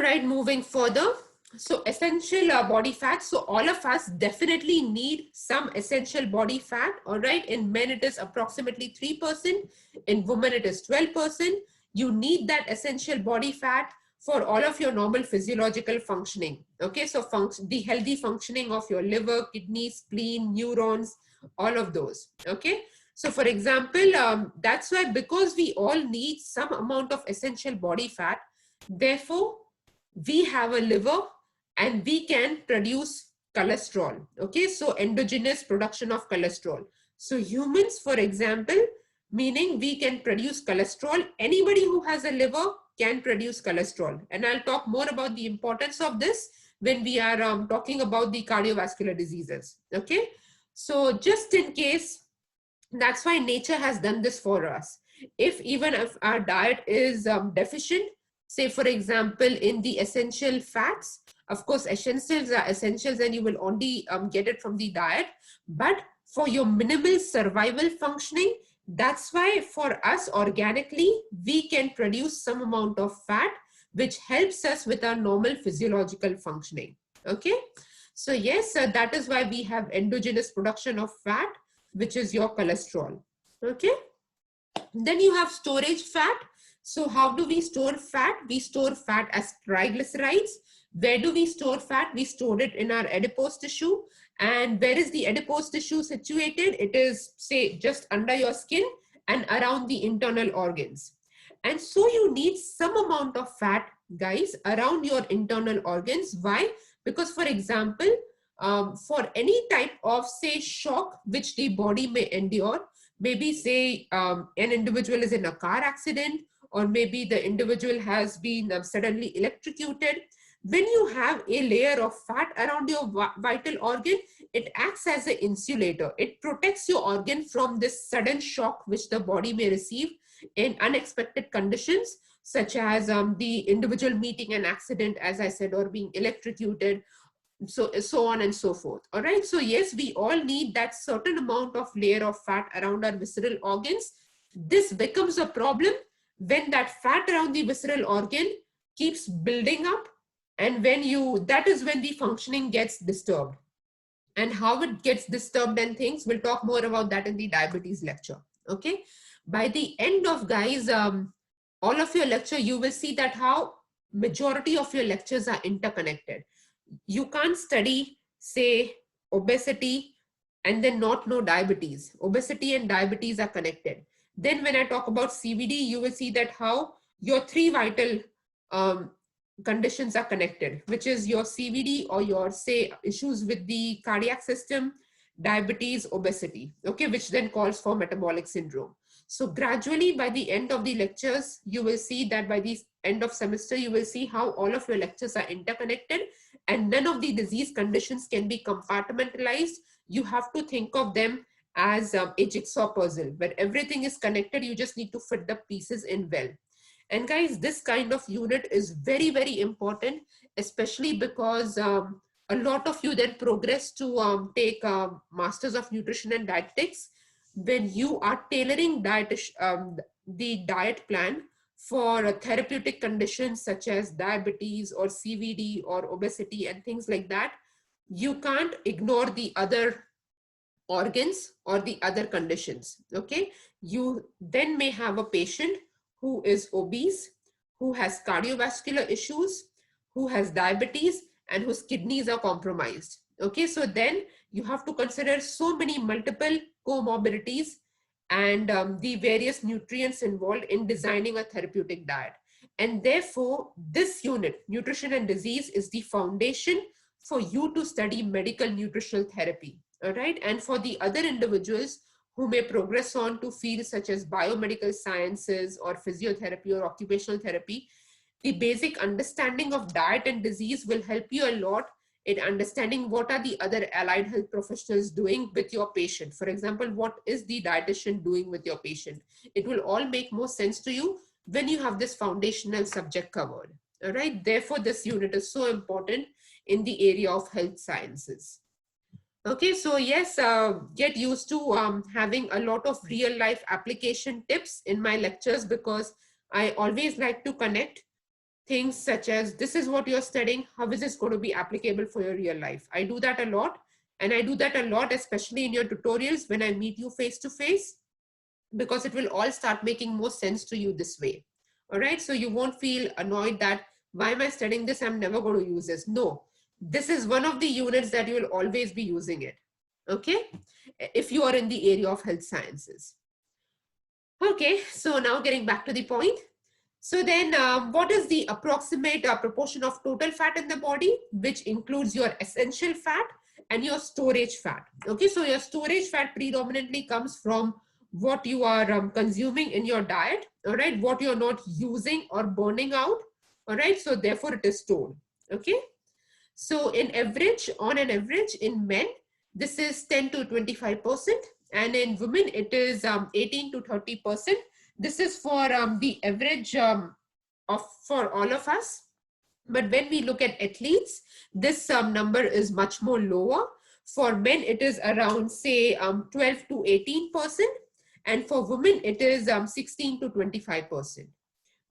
right, moving further. So essential body fat. So all of us definitely need some essential body fat. All right. In men, it is approximately 3%. In women, it is 12%. You need that essential body fat for all of your normal physiological functioning. Okay. So the healthy functioning of your liver, kidneys, spleen, neurons, all of those. Okay. So for example, that's why, because we all need some amount of essential body fat, therefore, we have a liver and we can produce cholesterol. Okay, so endogenous production of cholesterol. So humans, for example, meaning we can produce cholesterol. Anybody who has a liver can produce cholesterol. And I'll talk more about the importance of this when we are talking about the cardiovascular diseases. Okay, so just in case, that's why nature has done this for us. If our diet is deficient, say for example in the essential fats, of course essentials are essentials and you will only get it from the diet, but for your minimal survival functioning, that's why for us organically we can produce some amount of fat which helps us with our normal physiological functioning. Okay, so yes, that is why we have endogenous production of fat, which is your cholesterol. Okay, then you have storage fat. So how do we store fat? We store fat as triglycerides. Where do we store fat? We store it in our adipose tissue. And where is the adipose tissue situated? It is, say, just under your skin and around the internal organs. And so you need some amount of fat, guys, around your internal organs. Why? Because, for example, for any type of, say, shock which the body may endure, maybe say an individual is in a car accident, or maybe the individual has been suddenly electrocuted. When you have a layer of fat around your vital organ, it acts as an insulator. It protects your organ from this sudden shock which the body may receive in unexpected conditions, such as the individual meeting an accident, as I said, or being electrocuted, so on and so forth. All right, so yes, we all need that certain amount of layer of fat around our visceral organs. This becomes a problem when that fat around the visceral organ keeps building up, and that is when the functioning gets disturbed. And how it gets disturbed and things, we'll talk more about that in the diabetes lecture. Okay, by the end of, guys, all of your lecture, you will see that how majority of your lectures are interconnected. You can't study, say, obesity and then not know diabetes. Obesity and diabetes are connected. Then when I talk about CVD, you will see that how your three vital um, conditions are connected, which is your CVD or your, say, issues with the cardiac system, diabetes, obesity, okay, which then calls for metabolic syndrome. So gradually by the end of the lectures, you will see that by the end of semester, you will see how all of your lectures are interconnected and none of the disease conditions can be compartmentalized. You have to think of them as a jigsaw puzzle where everything is connected. You just need to fit the pieces in well. And guys, this kind of unit is very, very important, especially because a lot of you then progress to take Masters of Nutrition and Dietetics. When you are tailoring the diet plan for therapeutic conditions such as diabetes or CVD or obesity and things like that, you can't ignore the other organs or the other conditions. Okay, you then may have a patient who is obese, who has cardiovascular issues, who has diabetes, and whose kidneys are compromised. Okay, so then you have to consider so many multiple comorbidities and the various nutrients involved in designing a therapeutic diet. And therefore, this unit, nutrition and disease, is the foundation for you to study medical nutritional therapy. All right, and for the other individuals who may progress on to fields such as biomedical sciences or physiotherapy or occupational therapy, the basic understanding of diet and disease will help you a lot in understanding what are the other allied health professionals doing with your patient. For example, what is the dietitian doing with your patient? It will all make more sense to you when you have this foundational subject covered. All right, therefore this unit is so important in the area of health sciences. Okay, so yes, get used to having a lot of real life application tips in my lectures, because I always like to connect things such as, this is what you're studying, how is this going to be applicable for your real life? I do that a lot. And I do that a lot, especially in your tutorials when I meet you face to face, because it will all start making more sense to you this way. All right. So you won't feel annoyed that, why am I studying this? I'm never going to use this. No, this is one of the units that you will always be using it. Okay. If you are in the area of health sciences. Okay. So now getting back to the point. So then what is the approximate proportion of total fat in the body, which includes your essential fat and your storage fat? Okay. So your storage fat predominantly comes from what you are consuming in your diet, all right, what you're not using or burning out, all right, so therefore it is stored. Okay, so in average, on an average, in men this is 10 to 25%, and in women it is 18 to 30%. This is for the average for all of us. But when we look at athletes, this number is much more lower. For men, it is around, say, 12 to 18%. And for women, it is 16 to 25%.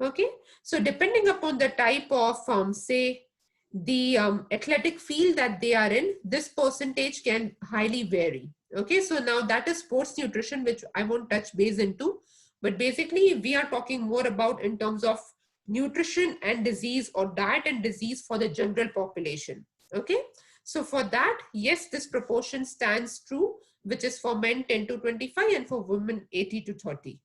Okay. So depending upon the type of, say, the athletic field that they are in, this percentage can highly vary. Okay. So now that is sports nutrition, which I won't touch base into. But basically, we are talking more about in terms of nutrition and disease, or diet and disease for the general population. Okay. So for that, yes, this proportion stands true, which is for men 10 to 25 and for women 80 to 30.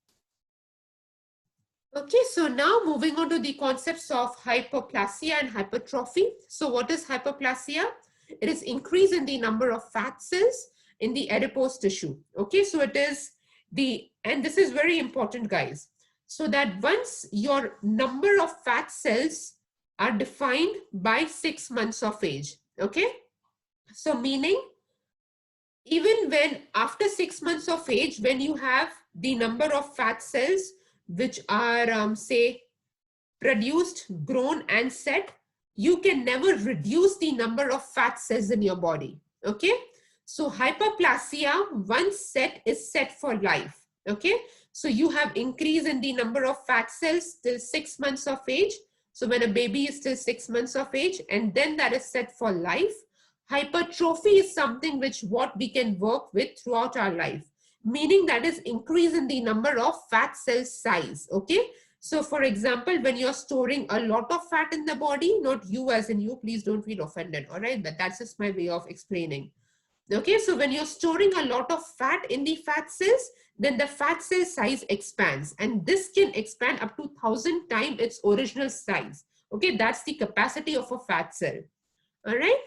Okay, so now moving on to the concepts of hyperplasia and hypertrophy. So what is hyperplasia? It is increase in the number of fat cells in the adipose tissue. Okay, so it is and this is very important, guys. So that once your number of fat cells are defined by 6 months of age. Okay, so meaning even when after 6 months of age, when you have the number of fat cells which are say produced, grown and set, you can never reduce the number of fat cells in your body. Okay, so hyperplasia, once set, is set for life. Okay, so you have increase in the number of fat cells till 6 months of age. So when a baby is still 6 months of age, and then that is set for life. Hypertrophy is something which what we can work with throughout our life, meaning that is increase in the number of fat cell size. Okay, so for example, when you're storing a lot of fat in the body, not you as in you, please don't feel offended, all right, but that's just my way of explaining. Okay, so when you're storing a lot of fat in the fat cells, then the fat cell size expands, and this can expand up to 1,000 times its original size. Okay, that's the capacity of a fat cell. All right,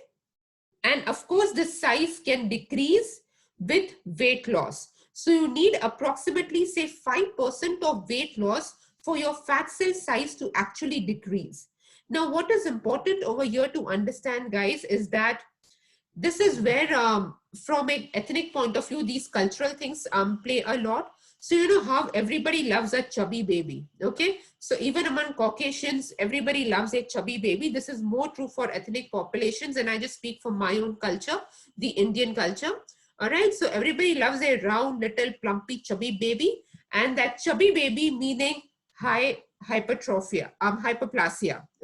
and of course this size can decrease with weight loss. So you need approximately, say, 5% of weight loss for your fat cell size to actually decrease. Now, what is important over here to understand, guys, is that this is where from an ethnic point of view, these cultural things play a lot. So you know how everybody loves a chubby baby. Okay, so even among Caucasians, everybody loves a chubby baby. This is more true for ethnic populations, and I just speak from my own culture, the Indian culture. All right, so everybody loves a round, little, plumpy, chubby baby, and that chubby baby meaning high hyperplasia.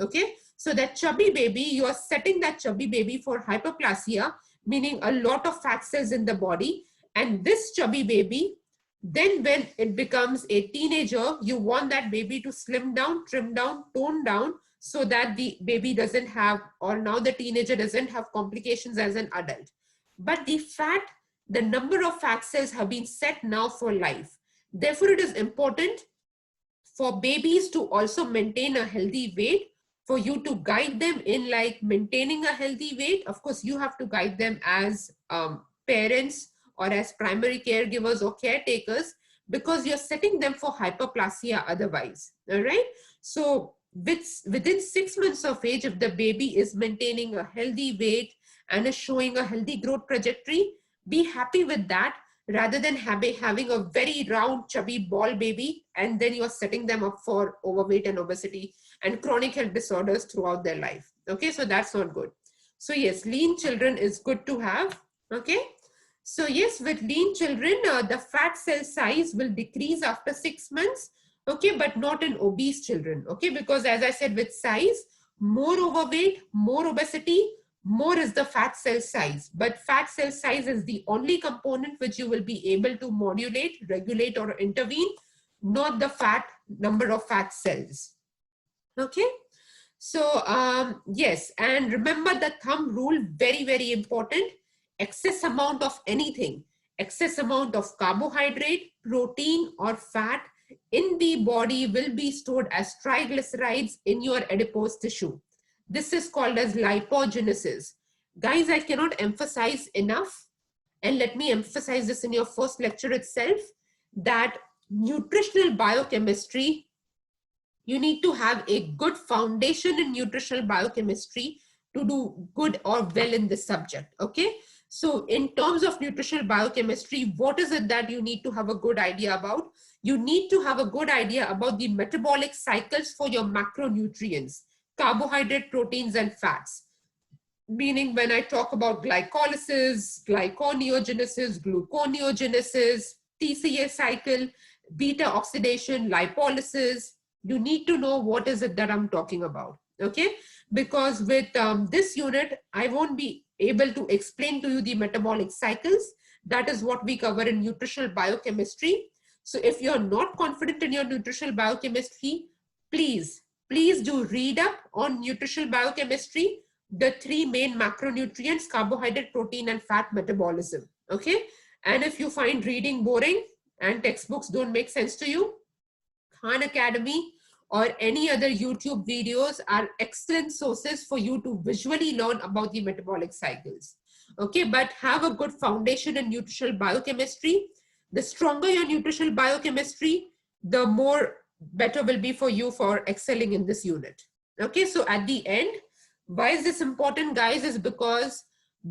Okay, so that chubby baby, you are setting that chubby baby for hyperplasia, meaning a lot of fat cells in the body. And this chubby baby, then when it becomes a teenager, you want that baby to slim down, trim down, tone down, so that the baby doesn't have, or now the teenager doesn't have complications as an adult. But the number of fat cells have been set now for life. Therefore, it is important for babies to also maintain a healthy weight, for you to guide them in like maintaining a healthy weight. Of course, you have to guide them as parents or as primary caregivers or caretakers, because you're setting them for hyperplasia otherwise. All right. So within 6 months of age, if the baby is maintaining a healthy weight and is showing a healthy growth trajectory, be happy with that, rather than having a very round, chubby ball baby, and then you're setting them up for overweight and obesity and chronic health disorders throughout their life. Okay, so that's not good. So yes, lean children is good to have. Okay, so yes, with lean children, the fat cell size will decrease after 6 months. okay, but not in obese children, okay, because as I said, with size, more overweight, more obesity, more is the fat cell size. But fat cell size is the only component which you will be able to modulate, regulate, or intervene, not the number of fat cells. Okay. So yes, and remember the thumb rule, very, very important. Excess amount of anything, excess amount of carbohydrate, protein, or fat in the body will be stored as triglycerides in your adipose tissue. This is called as lipogenesis. Guys, I cannot emphasize enough, and let me emphasize this in your first lecture itself, that nutritional biochemistry, you need to have a good foundation in nutritional biochemistry to do good or well in this subject, okay? So in terms of nutritional biochemistry, what is it that you need to have a good idea about? You need to have a good idea about the metabolic cycles for your macronutrients, carbohydrate, proteins, and fats. Meaning when I talk about glycolysis, glyconeogenesis, gluconeogenesis, TCA cycle, beta oxidation, lipolysis, you need to know what is it that I'm talking about, okay? Because with this unit, I won't be able to explain to you the metabolic cycles. That is what we cover in nutritional biochemistry. So if you're not confident in your nutritional biochemistry, please do read up on nutritional biochemistry, the three main macronutrients, carbohydrate, protein, and fat metabolism, okay? And if you find reading boring and textbooks don't make sense to you, Khan Academy or any other YouTube videos are excellent sources for you to visually learn about the metabolic cycles. Okay, but have a good foundation in nutritional biochemistry. The stronger your nutritional biochemistry, the more better will be for you for excelling in this unit. Okay, so at the end, why is this important, guys? Is because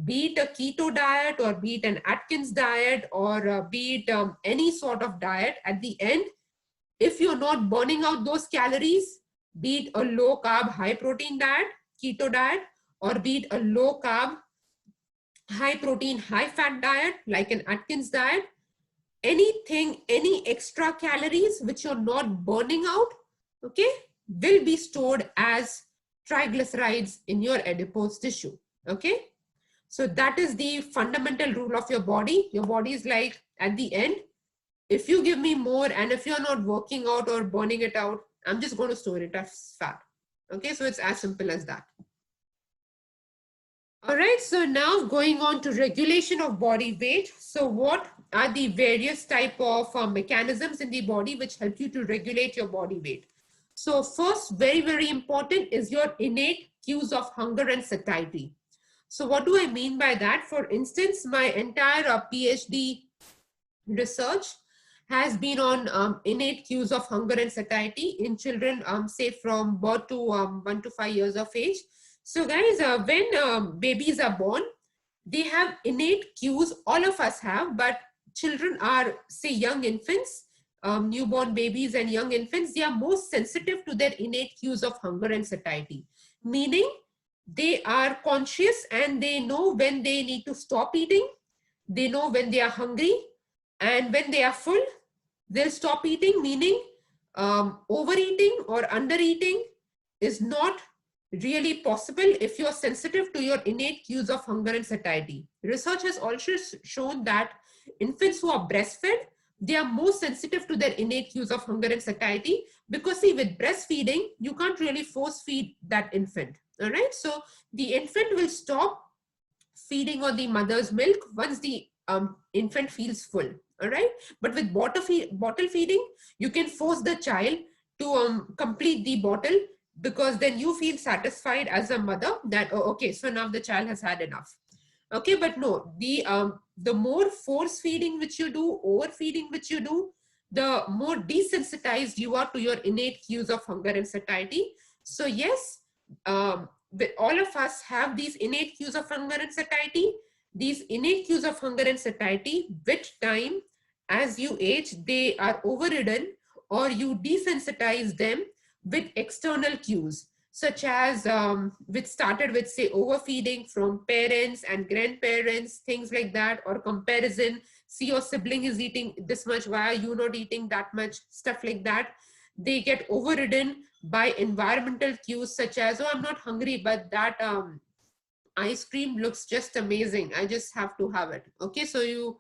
be it a keto diet or be it an Atkins diet or be it any sort of diet, at the end, if you're not burning out those calories, be it a low carb, high protein diet, keto diet, or be it a low carb, high protein, high fat diet, like an Atkins diet, anything, any extra calories which you're not burning out, okay, will be stored as triglycerides in your adipose tissue, okay? So that is the fundamental rule of your body. Your body is like, at the end, if you give me more and if you're not working out or burning it out, I'm just going to store it as fat. Okay, so it's as simple as that. All right, so now going on to regulation of body weight. So what are the various type of mechanisms in the body which help you to regulate your body weight? So first, very, very important is your innate cues of hunger and satiety. So what do I mean by that? For instance, my entire PhD research has been on innate cues of hunger and satiety in children, say from birth to 1 to 5 years of age. So guys, when babies are born, they have innate cues, all of us have, but children are, say, young infants, newborn babies and young infants, they are most sensitive to their innate cues of hunger and satiety, meaning they are conscious and they know when they need to stop eating, they know when they are hungry, and when they are full, they'll stop eating, meaning overeating or undereating is not really possible if you're sensitive to your innate cues of hunger and satiety. Research has also shown that infants who are breastfed, they are more sensitive to their innate cues of hunger and satiety, because see, with breastfeeding, you can't really force feed that infant. All right, so the infant will stop feeding on the mother's milk once the infant feels full. All right, but with bottle feeding, you can force the child to complete the bottle, because then you feel satisfied as a mother that, oh, okay, so now the child has had enough. Okay, but no, the more force feeding which you do, overfeeding which you do, the more desensitized you are to your innate cues of hunger and satiety. So yes, all of us have these innate cues of hunger and satiety. These innate cues of hunger and satiety, with time, as you age, they are overridden, or you desensitize them with external cues, such as which started with, say, overfeeding from parents and grandparents, things like that, or comparison. See, your sibling is eating this much, why are you not eating that much? Stuff like that. they get overridden by environmental cues such as, oh, I'm not hungry, but that ice cream looks just amazing, I just have to have it. Okay, so you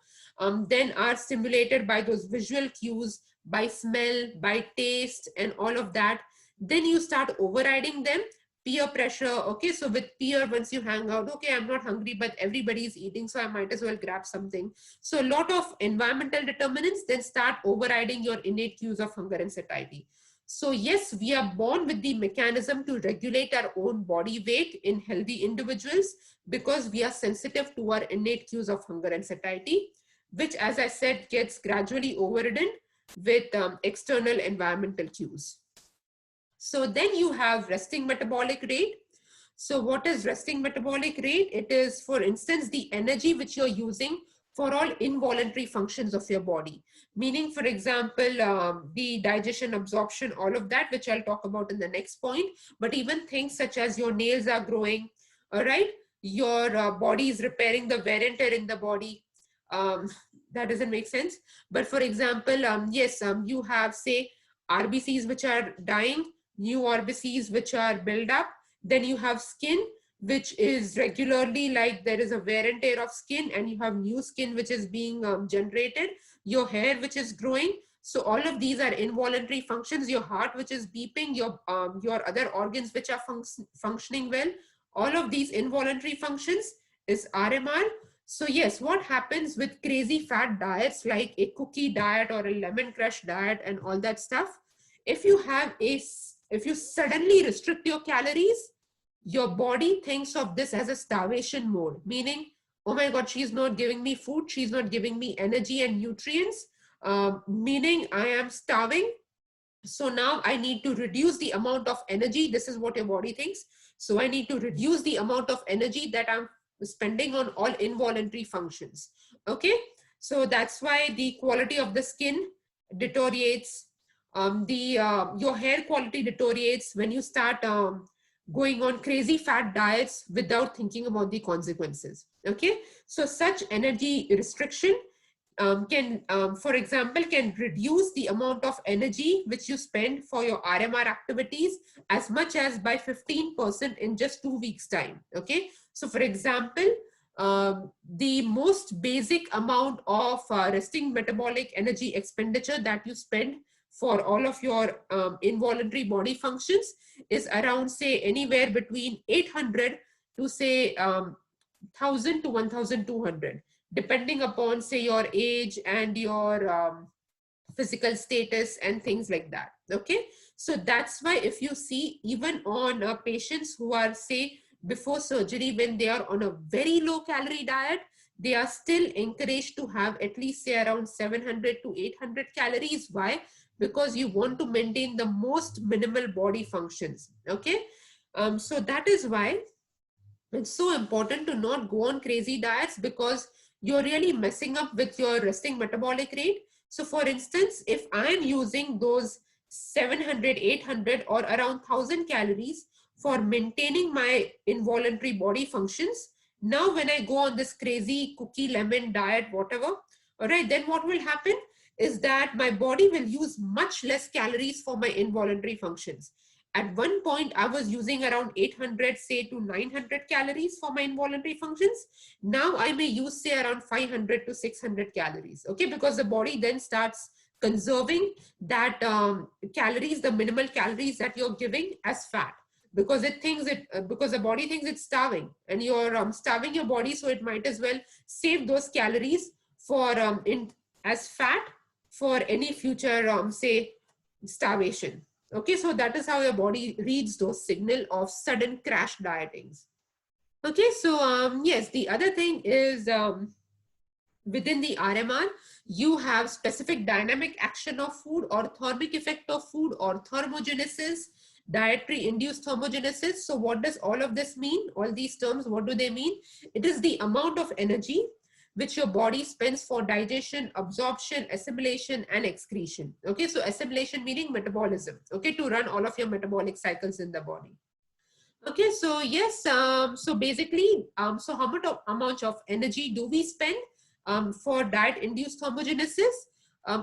then are stimulated by those visual cues, by smell, by taste, and all of that. Then you start overriding them. Peer pressure. Okay, so with peer, once you hang out, okay, I'm not hungry, but everybody is eating, so I might as well grab something. So a lot of environmental determinants then start overriding your innate cues of hunger and satiety. So yes, we are born with the mechanism to regulate our own body weight in healthy individuals because we are sensitive to our innate cues of hunger and satiety, which, as I said, gets gradually overridden with external environmental cues. So then you have resting metabolic rate. So what is resting metabolic rate? It is, for instance, the energy which you're using for all involuntary functions of your body. Meaning, for example, the digestion, absorption, all of that, which I'll talk about in the next point. But even things such as your nails are growing, all right? Your body is repairing the wear and tear in the body. That doesn't make sense. But for example, yes, you have, say, RBCs which are dying, new RBCs which are built up. Then you have skin, which is regularly, like, there is a wear and tear of skin, and you have new skin which is being generated, your hair which is growing. So all of these are involuntary functions. Your heart which is beeping, your other organs which are functioning well, all of these involuntary functions is RMR. So yes, what happens with crazy fat diets like a cookie diet or a lemon crush diet and all that stuff, if you suddenly restrict your calories, your body thinks of this as a starvation mode, meaning, oh my God, she's not giving me food, she's not giving me energy and nutrients, meaning I am starving. So now I need to reduce the amount of energy. This is what your body thinks. So I need to reduce the amount of energy that I'm spending on all involuntary functions. Okay, so that's why the quality of the skin deteriorates. Your hair quality deteriorates when you start going on crazy fat diets without thinking about the consequences. Okay, so such energy restriction for example, can reduce the amount of energy which you spend for your RMR activities as much as by 15% in just 2 weeks time. Okay, so for example, the most basic amount of resting metabolic energy expenditure that you spend for all of your involuntary body functions is around, say, anywhere between 800 to, say, 1000 to 1200, depending upon, say, your age and your physical status and things like that. Okay, so that's why if you see, even on patients who are, say, before surgery, when they are on a very low calorie diet, they are still encouraged to have at least, say, around 700 to 800 calories. Why? Because you want to maintain the most minimal body functions. Okay, so that is why it's so important to not go on crazy diets, because you're really messing up with your resting metabolic rate. So for instance, if I'm using those 700, 800 or around 1000 calories for maintaining my involuntary body functions, now when I go on this crazy cookie, lemon diet, whatever, all right, then what will happen is that my body will use much less calories for my involuntary functions. At one point, I was using around 800, say, to 900 calories for my involuntary functions. Now I may use, say, around 500 to 600 calories. Okay, because the body then starts conserving that calories, the minimal calories that you're giving, as fat, because it thinks because the body thinks it's starving, and you're starving your body, so it might as well save those calories for as fat for any future, say, starvation. Okay, so that is how your body reads those signal of sudden crash dietings. Okay, so yes, the other thing is, within the RMR, you have specific dynamic action of food, or thermic effect of food, or thermogenesis, dietary induced thermogenesis. So what does all of this mean? All these terms, what do they mean? It is the amount of energy which your body spends for digestion, absorption, assimilation, and excretion. Okay, so assimilation meaning metabolism, okay, to run all of your metabolic cycles in the body. Okay, so yes, so basically, so how much of energy do we spend for diet-induced thermogenesis?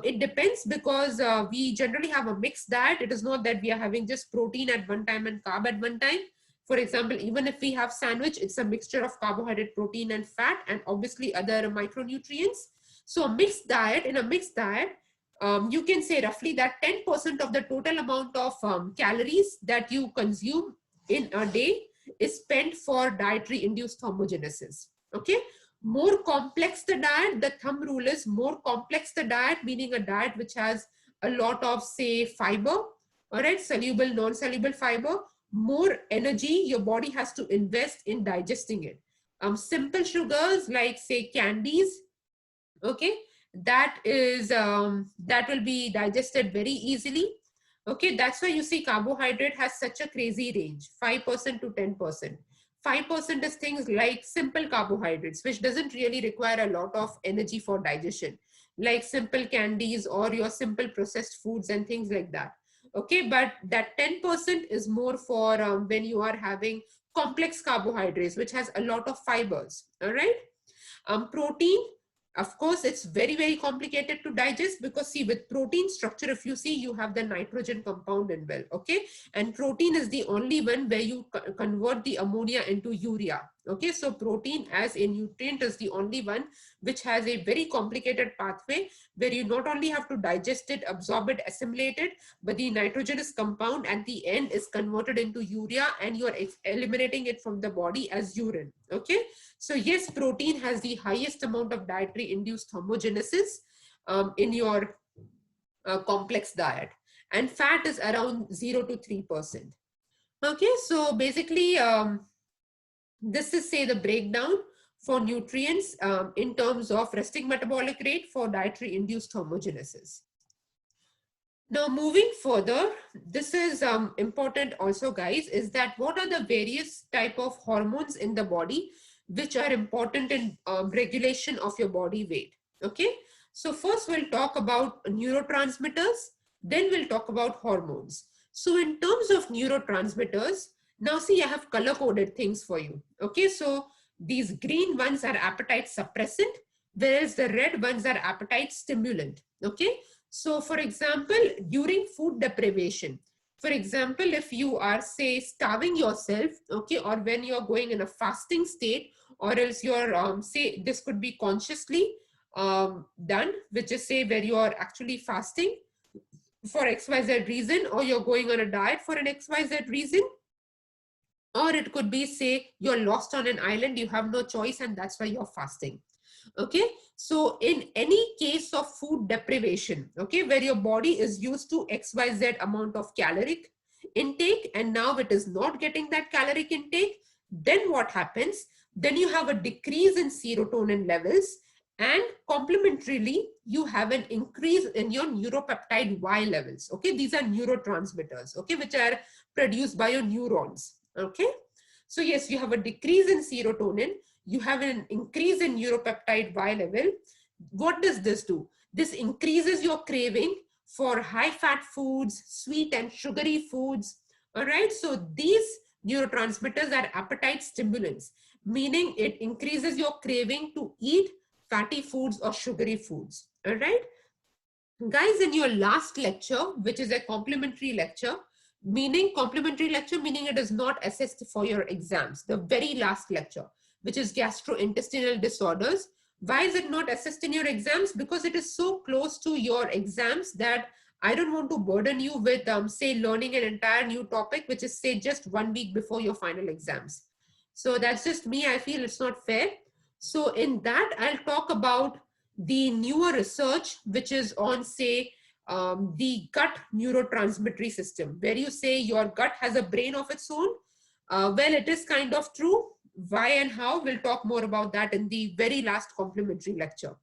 It depends because we generally have a mixed diet. It is not that we are having just protein at one time and carb at one time. For example, even if we have sandwich, it's a mixture of carbohydrate, protein, and fat, and obviously other micronutrients. So a mixed diet, in a mixed diet, you can say roughly that 10% of the total amount of calories that you consume in a day is spent for dietary induced thermogenesis. Okay. More complex the diet, the thumb rule is more complex the diet, meaning a diet which has a lot of, say, fiber, all right, soluble, non-soluble fiber, more energy your body has to invest in digesting it. Simple sugars like, say, candies, okay, that will be digested very easily. Okay, that's why you see carbohydrate has such a crazy range, 5% to 10%. 5% is things like simple carbohydrates, which doesn't really require a lot of energy for digestion, like simple candies or your simple processed foods and things like that. Okay, but that 10% is more for when you are having complex carbohydrates, which has a lot of fibers. All right. Protein, of course, it's very, very complicated to digest because see, with protein structure, if you see, you have the nitrogen compound in well, okay? And protein is the only one where you convert the ammonia into urea, okay? So protein as a nutrient is the only one which has a very complicated pathway where you not only have to digest it, absorb it, assimilate it, but the nitrogenous compound at the end is converted into urea and you're eliminating it from the body as urine, okay? So yes, protein has the highest amount of dietary induced thermogenesis in your complex diet, and fat is around 0 to 3%. Okay, so basically this is, say, the breakdown for nutrients in terms of resting metabolic rate for dietary induced thermogenesis. Now moving further, this is important also, guys, is that what are the various type of hormones in the body which are important in regulation of your body weight. Okay, so first we'll talk about neurotransmitters, then we'll talk about hormones. So in terms of neurotransmitters, now see, I have color coded things for you. Okay, so these green ones are appetite suppressant, whereas the red ones are appetite stimulant. Okay, so for example, during food deprivation, for example, if you are, say, starving yourself, okay, or when you're going in a fasting state, or else you're, say, this could be consciously done, which is, say, where you are actually fasting for XYZ reason, or you're going on a diet for an XYZ reason, or it could be, say, you're lost on an island, you have no choice, and that's why you're fasting. Okay, so in any case of food deprivation, okay, where your body is used to XYZ amount of caloric intake and now it is not getting that caloric intake, then what happens? Then you have a decrease in serotonin levels, and complementarily you have an increase in your neuropeptide Y levels. Okay, these are neurotransmitters, okay, which are produced by your neurons. Okay, so yes, you have a decrease in serotonin, you have an increase in neuropeptide Y level. What does this do? This increases your craving for high fat foods, sweet and sugary foods. All right, so these neurotransmitters are appetite stimulants, meaning it increases your craving to eat fatty foods or sugary foods. All right, guys, in your last lecture, which is a complimentary lecture, meaning it is not assessed for your exams, the very last lecture, which is gastrointestinal disorders. Why is it not assessed in your exams? Because it is so close to your exams that I don't want to burden you with, say, learning an entire new topic, which is, say, just 1 week before your final exams. So that's just me. I feel it's not fair. So in that, I'll talk about the newer research, which is on, say, the gut neurotransmittory system, where you say your gut has a brain of its own. Well, it is kind of true. Why and how, we'll talk more about that in the very last complimentary lecture.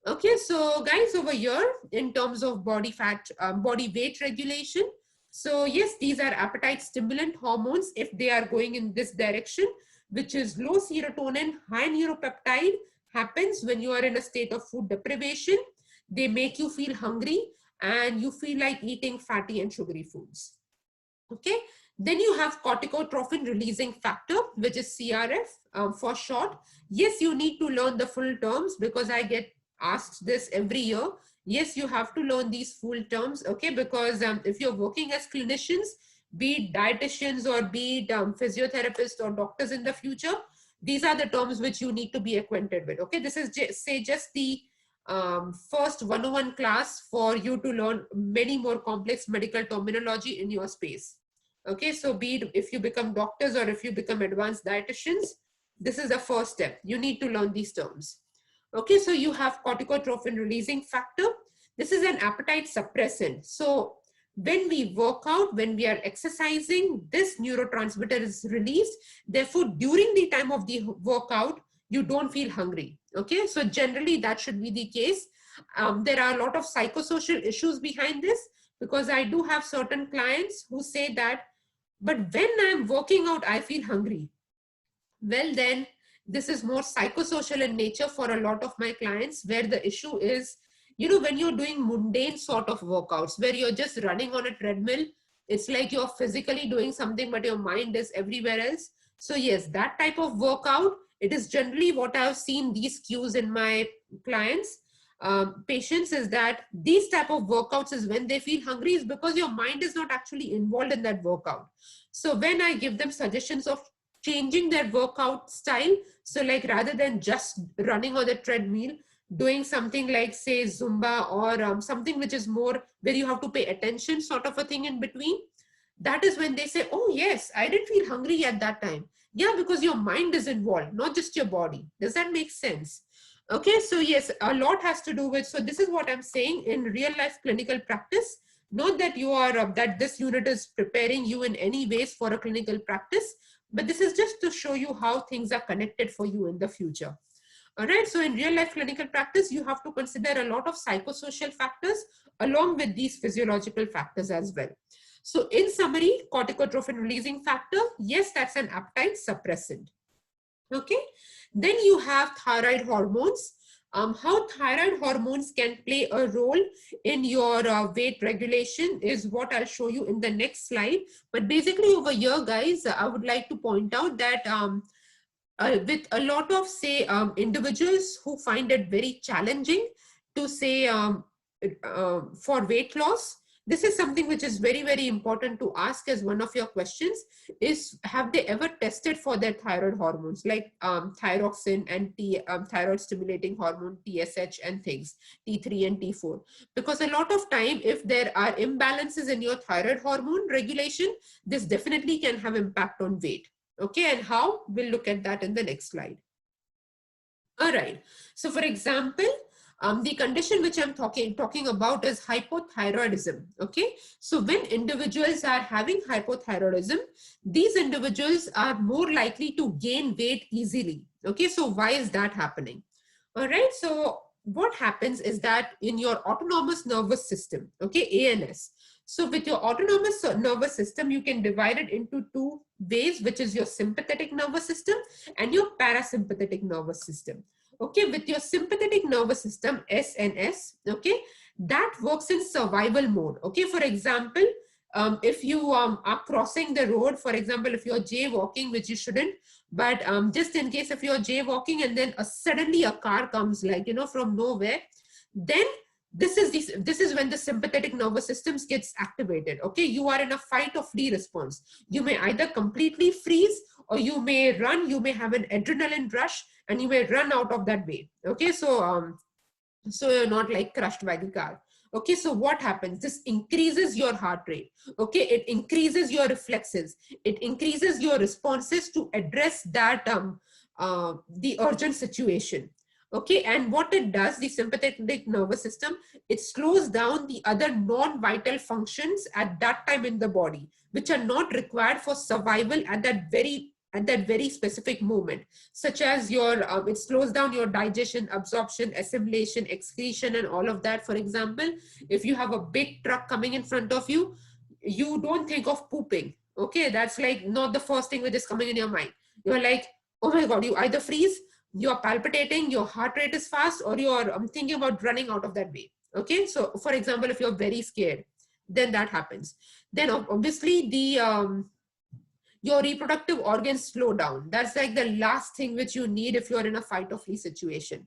Okay, so guys, over here, in terms of body fat, body weight regulation, so yes, these are appetite stimulant hormones if they are going in this direction, which is low serotonin, high neuropeptide, happens when you are in a state of food deprivation. They make you feel hungry and you feel like eating fatty and sugary foods. Okay, then you have corticotrophin releasing factor, which is CRF for short. Yes, you need to learn the full terms because I get asked this every year. yes, you have to learn these full terms, okay? Because if you're working as clinicians, be it dietitians or be it physiotherapists or doctors in the future, these are the terms which you need to be acquainted with, okay? This is just the first 101 class for you to learn many more complex medical terminology in your space. Okay, so be it if you become doctors or if you become advanced dietitians, this is the first step. You need to learn these terms. Okay, so you have corticotrophin releasing factor. This is an appetite suppressant. So when we work out, when we are exercising, this neurotransmitter is released. Therefore, during the time of the workout, you don't feel hungry. Okay, so generally that should be the case. There are a lot of psychosocial issues behind this, because I do have certain clients who say that, but when I'm working out, I feel hungry. Well, then this is more psychosocial in nature for a lot of my clients, where the issue is, you know, when you're doing mundane sort of workouts, where you're just running on a treadmill, it's like you're physically doing something, but your mind is everywhere else. So yes, that type of workout, it is generally what I've seen these cues in my clients, patients, is that these type of workouts is when they feel hungry, is because your mind is not actually involved in that workout. So when I give them suggestions of changing their workout style, so like rather than just running on the treadmill, doing something like say Zumba or something which is more where you have to pay attention sort of a thing in between, that is when they say, oh yes, I didn't feel hungry at that time. Yeah, because your mind is involved, not just your body. Does that make sense? Okay, so yes, a lot has to do with, so this is what I'm saying in real life clinical practice. Not that you are, that this unit is preparing you in any ways for a clinical practice, but this is just to show you how things are connected for you in the future. All right, so in real life clinical practice, you have to consider a lot of psychosocial factors along with these physiological factors as well. So in summary, corticotrophin releasing factor, yes, that's an appetite suppressant. Okay, then you have thyroid hormones. How thyroid hormones can play a role in your weight regulation is what I'll show you in the next slide. But basically over here, guys, I would like to point out that with a lot of say individuals who find it very challenging to say for weight loss, this is something which is very, very important to ask as one of your questions is, have they ever tested for their thyroid hormones like thyroxine and thyroid stimulating hormone, TSH and things, T3 and T4? Because a lot of time, if there are imbalances in your thyroid hormone regulation, this definitely can have impact on weight. Okay, and how? We'll look at that in the next slide. All right. So for example, the condition which I'm talking about is hypothyroidism. Okay. So when individuals are having hypothyroidism, these individuals are more likely to gain weight easily. Okay. So why is that happening? All right. So what happens is that in your autonomous nervous system, okay, ANS. So with your autonomous nervous system, you can divide it into two ways, which is your sympathetic nervous system and your parasympathetic nervous system. Okay, with your sympathetic nervous system, SNS, okay, that works in survival mode. Okay, for example, if you are crossing the road, for example, if you're jaywalking, which you shouldn't, but just in case if you're jaywalking and then suddenly a car comes, like, you know, from nowhere, then this is when the sympathetic nervous system gets activated. Okay, you are in a fight or flee response. You may either completely freeze, or you may run, you may have an adrenaline rush, and you may run out of that way. Okay, so so you're not like crushed by the car. Okay, so what happens? This increases your heart rate. Okay, it increases your reflexes. It increases your responses to address that the urgent situation. Okay, and what it does, the sympathetic nervous system, it slows down the other non-vital functions at that time in the body, which are not required for survival at that very specific moment, such as your it slows down your digestion, absorption, assimilation, excretion, and all of that. For example, if you have a big truck coming in front of you, you don't think of pooping. Okay, that's like not the first thing which is coming in your mind. You're like, oh my god, you either freeze, you're palpitating, your heart rate is fast, or you're thinking about running out of that way. Okay, so for example, if you're very scared, then that happens. Then obviously the your reproductive organs slow down. That's like the last thing which you need if you're in a fight or flee situation.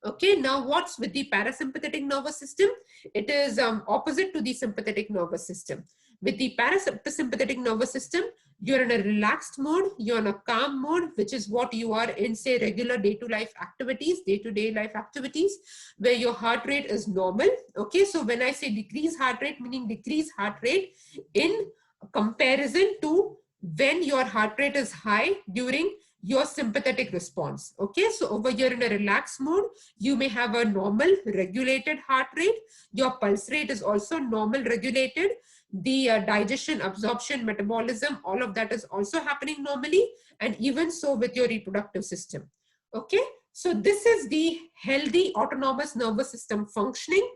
Okay, now what's with the parasympathetic nervous system? It is opposite to the sympathetic nervous system. With the parasympathetic nervous system, you're in a relaxed mode, you're in a calm mode, which is what you are in, say, regular day-to-day life activities, where your heart rate is normal. Okay, so when I say decrease heart rate, meaning decrease heart rate in comparison to when your heart rate is high during your sympathetic response. Okay, so over here in a relaxed mode, you may have a normal regulated heart rate. Your pulse rate is also normal regulated. The digestion, absorption, metabolism, all of that is also happening normally. And even so with your reproductive system. Okay, so this is the healthy autonomous nervous system functioning.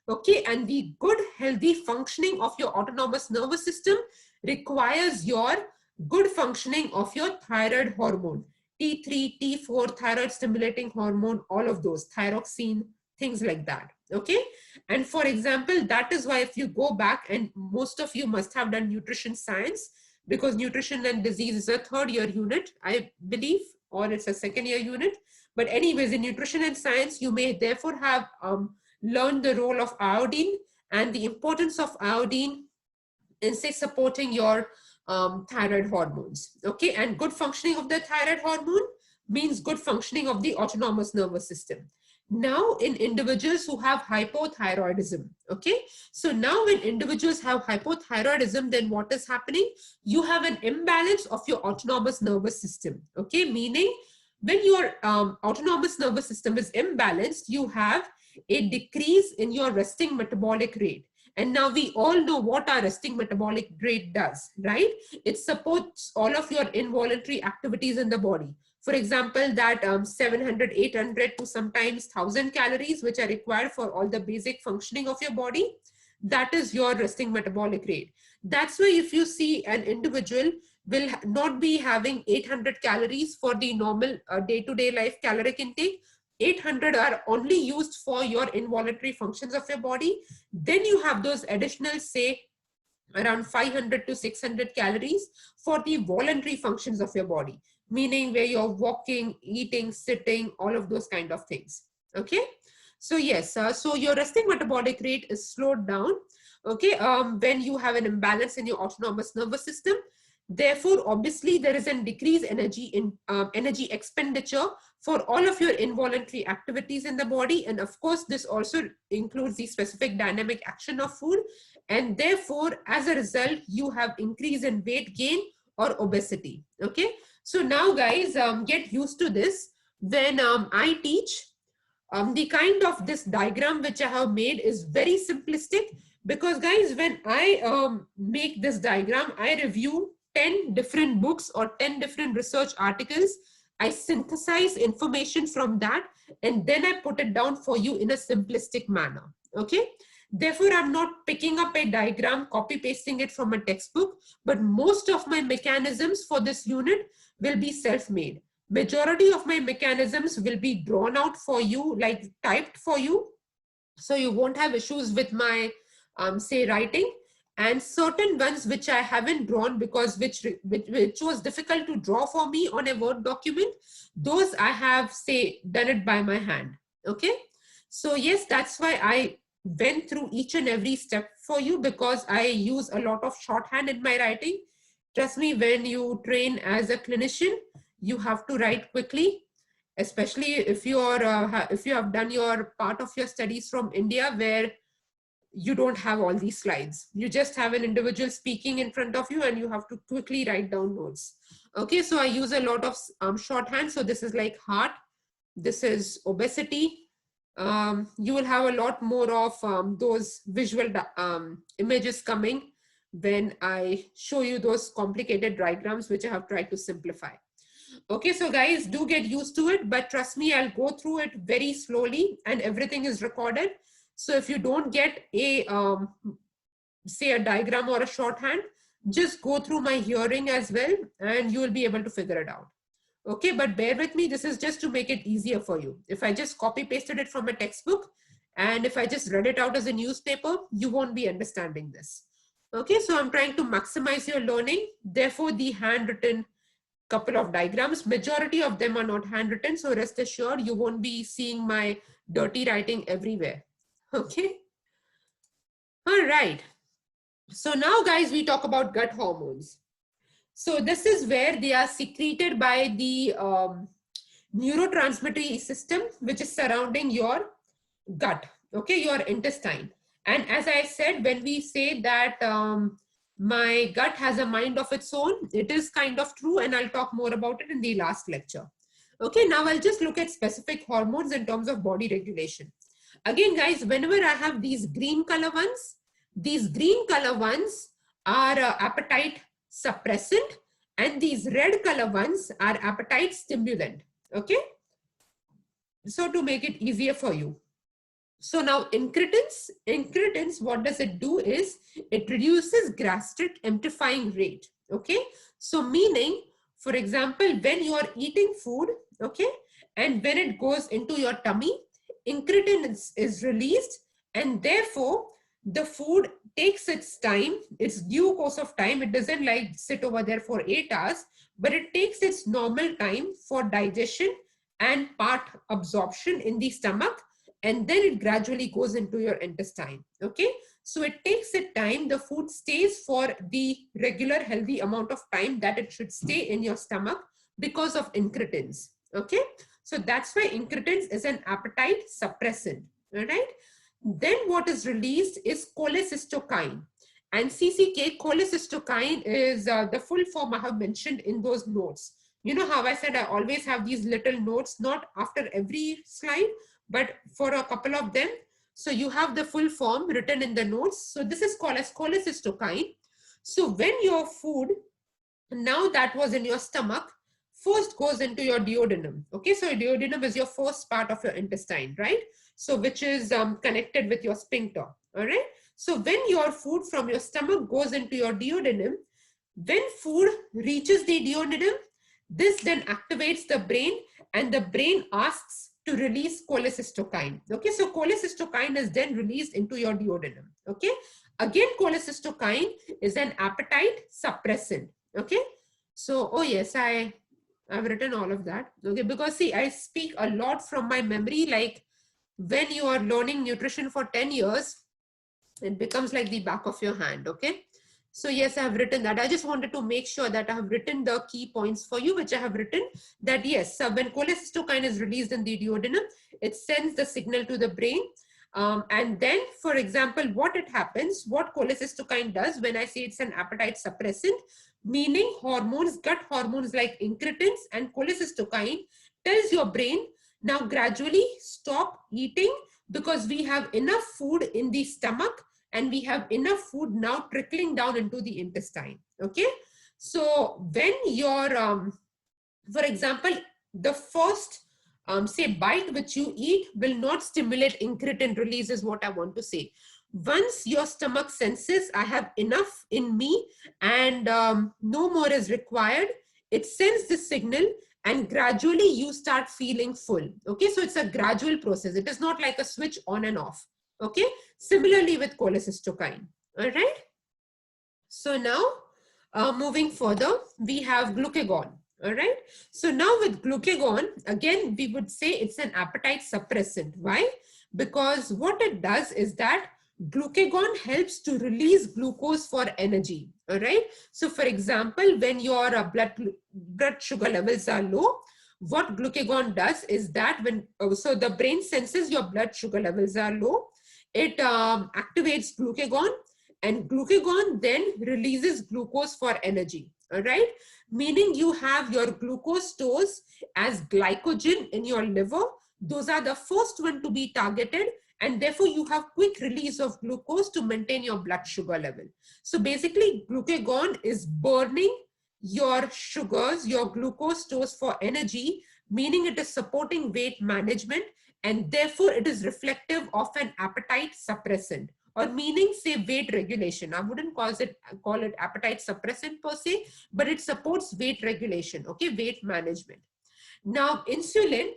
Okay, and the good healthy functioning of your autonomous nervous system requires your good functioning of your thyroid hormone, T3, T4, thyroid stimulating hormone, all of those, thyroxine, things like that. Okay, and for example, that is why if you go back, and most of you must have done nutrition science, because nutrition and disease is a third year unit, I believe, or it's a second year unit. But anyways, in nutrition and science, you may therefore have learned the role of iodine and the importance of iodine in, say, supporting your thyroid hormones. Okay, and good functioning of the thyroid hormone means good functioning of the autonomous nervous system. Now in individuals who have hypothyroidism, okay, so now when individuals have hypothyroidism, then what is happening? You have an imbalance of your autonomous nervous system. Okay, meaning when your autonomous nervous system is imbalanced, you have a decrease in your resting metabolic rate. And now we all know what our resting metabolic rate does, right? It supports all of your involuntary activities in the body. For example, that 700, 800 to sometimes 1000 calories, which are required for all the basic functioning of your body, that is your resting metabolic rate. That's why if you see an individual will not be having 800 calories for the normal day-to-day life caloric intake, 800 are only used for your involuntary functions of your body. Then you have those additional, say, around 500 to 600 calories for the voluntary functions of your body, meaning where you're walking, eating, sitting, all of those kind of things. Okay, so yes, so your resting metabolic rate is slowed down. Okay, when you have an imbalance in your autonomous nervous system. Therefore, obviously, there is a decreased energy expenditure for all of your involuntary activities in the body. And of course, this also includes the specific dynamic action of food. And therefore, as a result, you have increase in weight gain or obesity. Okay, so now guys, get used to this. When I teach, the kind of this diagram which I have made is very simplistic, because guys, when I make this diagram, I review 10 different books or 10 different research articles. I synthesize information from that, and then I put it down for you in a simplistic manner. Okay, therefore I'm not picking up a diagram, copy pasting it from a textbook, but most of my mechanisms for this unit will be self-made. Majority of my mechanisms will be drawn out for you, like typed for you, so you won't have issues with my say writing. And certain ones which I haven't drawn because which was difficult to draw for me on a Word document, those I have, say, done it by my hand. Okay, so yes, that's why I went through each and every step for you, because I use a lot of shorthand in my writing. Trust me, when you train as a clinician, you have to write quickly, especially if you're if you have done your part of your studies from India, where you don't have all these slides. You just have an individual speaking in front of you and you have to quickly write down notes. Okay, so I use a lot of shorthand. So this is like heart, this is obesity. You will have a lot more of those visual images coming when I show you those complicated diagrams, which I have tried to simplify. Okay, so guys, do get used to it, but trust me, I'll go through it very slowly and everything is recorded. So if you don't get a, say, a diagram or a shorthand, just go through my hearing as well and you will be able to figure it out. Okay, but bear with me, this is just to make it easier for you. If I just copy pasted it from a textbook and if I just read it out as a newspaper, you won't be understanding this. Okay, so I'm trying to maximize your learning. Therefore, the handwritten couple of diagrams. Majority of them are not handwritten, so rest assured you won't be seeing my dirty writing everywhere. Okay. All right. So now, guys, we talk about gut hormones. So this is where they are secreted by the neurotransmitter system, which is surrounding your gut, okay, your intestine. And as I said, when we say that my gut has a mind of its own, it is kind of true, and I'll talk more about it in the last lecture. Okay, now I'll just look at specific hormones in terms of body regulation. Again, guys, whenever I have these green color ones, these green color ones are appetite suppressant, and these red color ones are appetite stimulant. Okay, so to make it easier for you. So now incretins, what does it do is it reduces gastric emptying rate. Okay, so meaning, for example, when you are eating food, okay, and when it goes into your tummy, incretin is released, and therefore the food takes its time, its due course of time. It doesn't like sit over there for 8 hours, but it takes its normal time for digestion and part absorption in the stomach, and then it gradually goes into your intestine. Okay, so it takes its time. The food stays for the regular healthy amount of time that it should stay in your stomach because of incretins. Okay, so that's why incretins is an appetite suppressant. All right, then what is released is cholecystokine. And CCK, cholecystokine, is the full form I have mentioned in those notes. You know how I said I always have these little notes, not after every slide, but for a couple of them. So you have the full form written in the notes. So this is called as cholecystokine. So when your food, now that was in your stomach, first goes into your duodenum. Okay, so duodenum is your first part of your intestine, right? So which is connected with your sphincter. All right. So when your food from your stomach goes into your duodenum, when food reaches the duodenum, this then activates the brain, and the brain asks to release cholecystokine. Okay, so cholecystokine is then released into your duodenum. Okay, again, cholecystokine is an appetite suppressant. Okay, so oh yes, I've written all of that. Okay, because see, I speak a lot from my memory. Like when you are learning nutrition for 10 years, it becomes like the back of your hand. Okay, so yes, I have written that. I just wanted to make sure that I have written the key points for you, which I have written that yes, so when cholecystokine is released in the duodenum, it sends the signal to the brain. And then, for example, what it happens, what cholecystokine does when I say it's an appetite suppressant, meaning hormones, gut hormones like incretins and cholecystokine tells your brain, now gradually stop eating because we have enough food in the stomach, and we have enough food now trickling down into the intestine. Okay, so when you're, for example, the first say bite which you eat will not stimulate incretin release, is what I want to say. Once your stomach senses I have enough in me and no more is required, it sends the signal, and gradually you start feeling full. Okay, so it's a gradual process. It is not like a switch on and off. Okay, similarly with cholecystokine. All right, so now moving further, we have glucagon. All right, so now with glucagon, again we would say it's an appetite suppressant. Why? Because what it does is that glucagon helps to release glucose for energy. All right, so for example, when your blood sugar levels are low, what glucagon does is that when so the brain senses your blood sugar levels are low, it activates glucagon, and glucagon then releases glucose for energy. All right, meaning you have your glucose stores as glycogen in your liver. Those are the first one to be targeted, and therefore you have quick release of glucose to maintain your blood sugar level. So basically glucagon is burning your sugars, your glucose stores for energy, meaning it is supporting weight management, and therefore it is reflective of an appetite suppressant, or meaning say weight regulation. I wouldn't call it appetite suppressant per se, but it supports weight regulation. Okay, weight management. Now insulin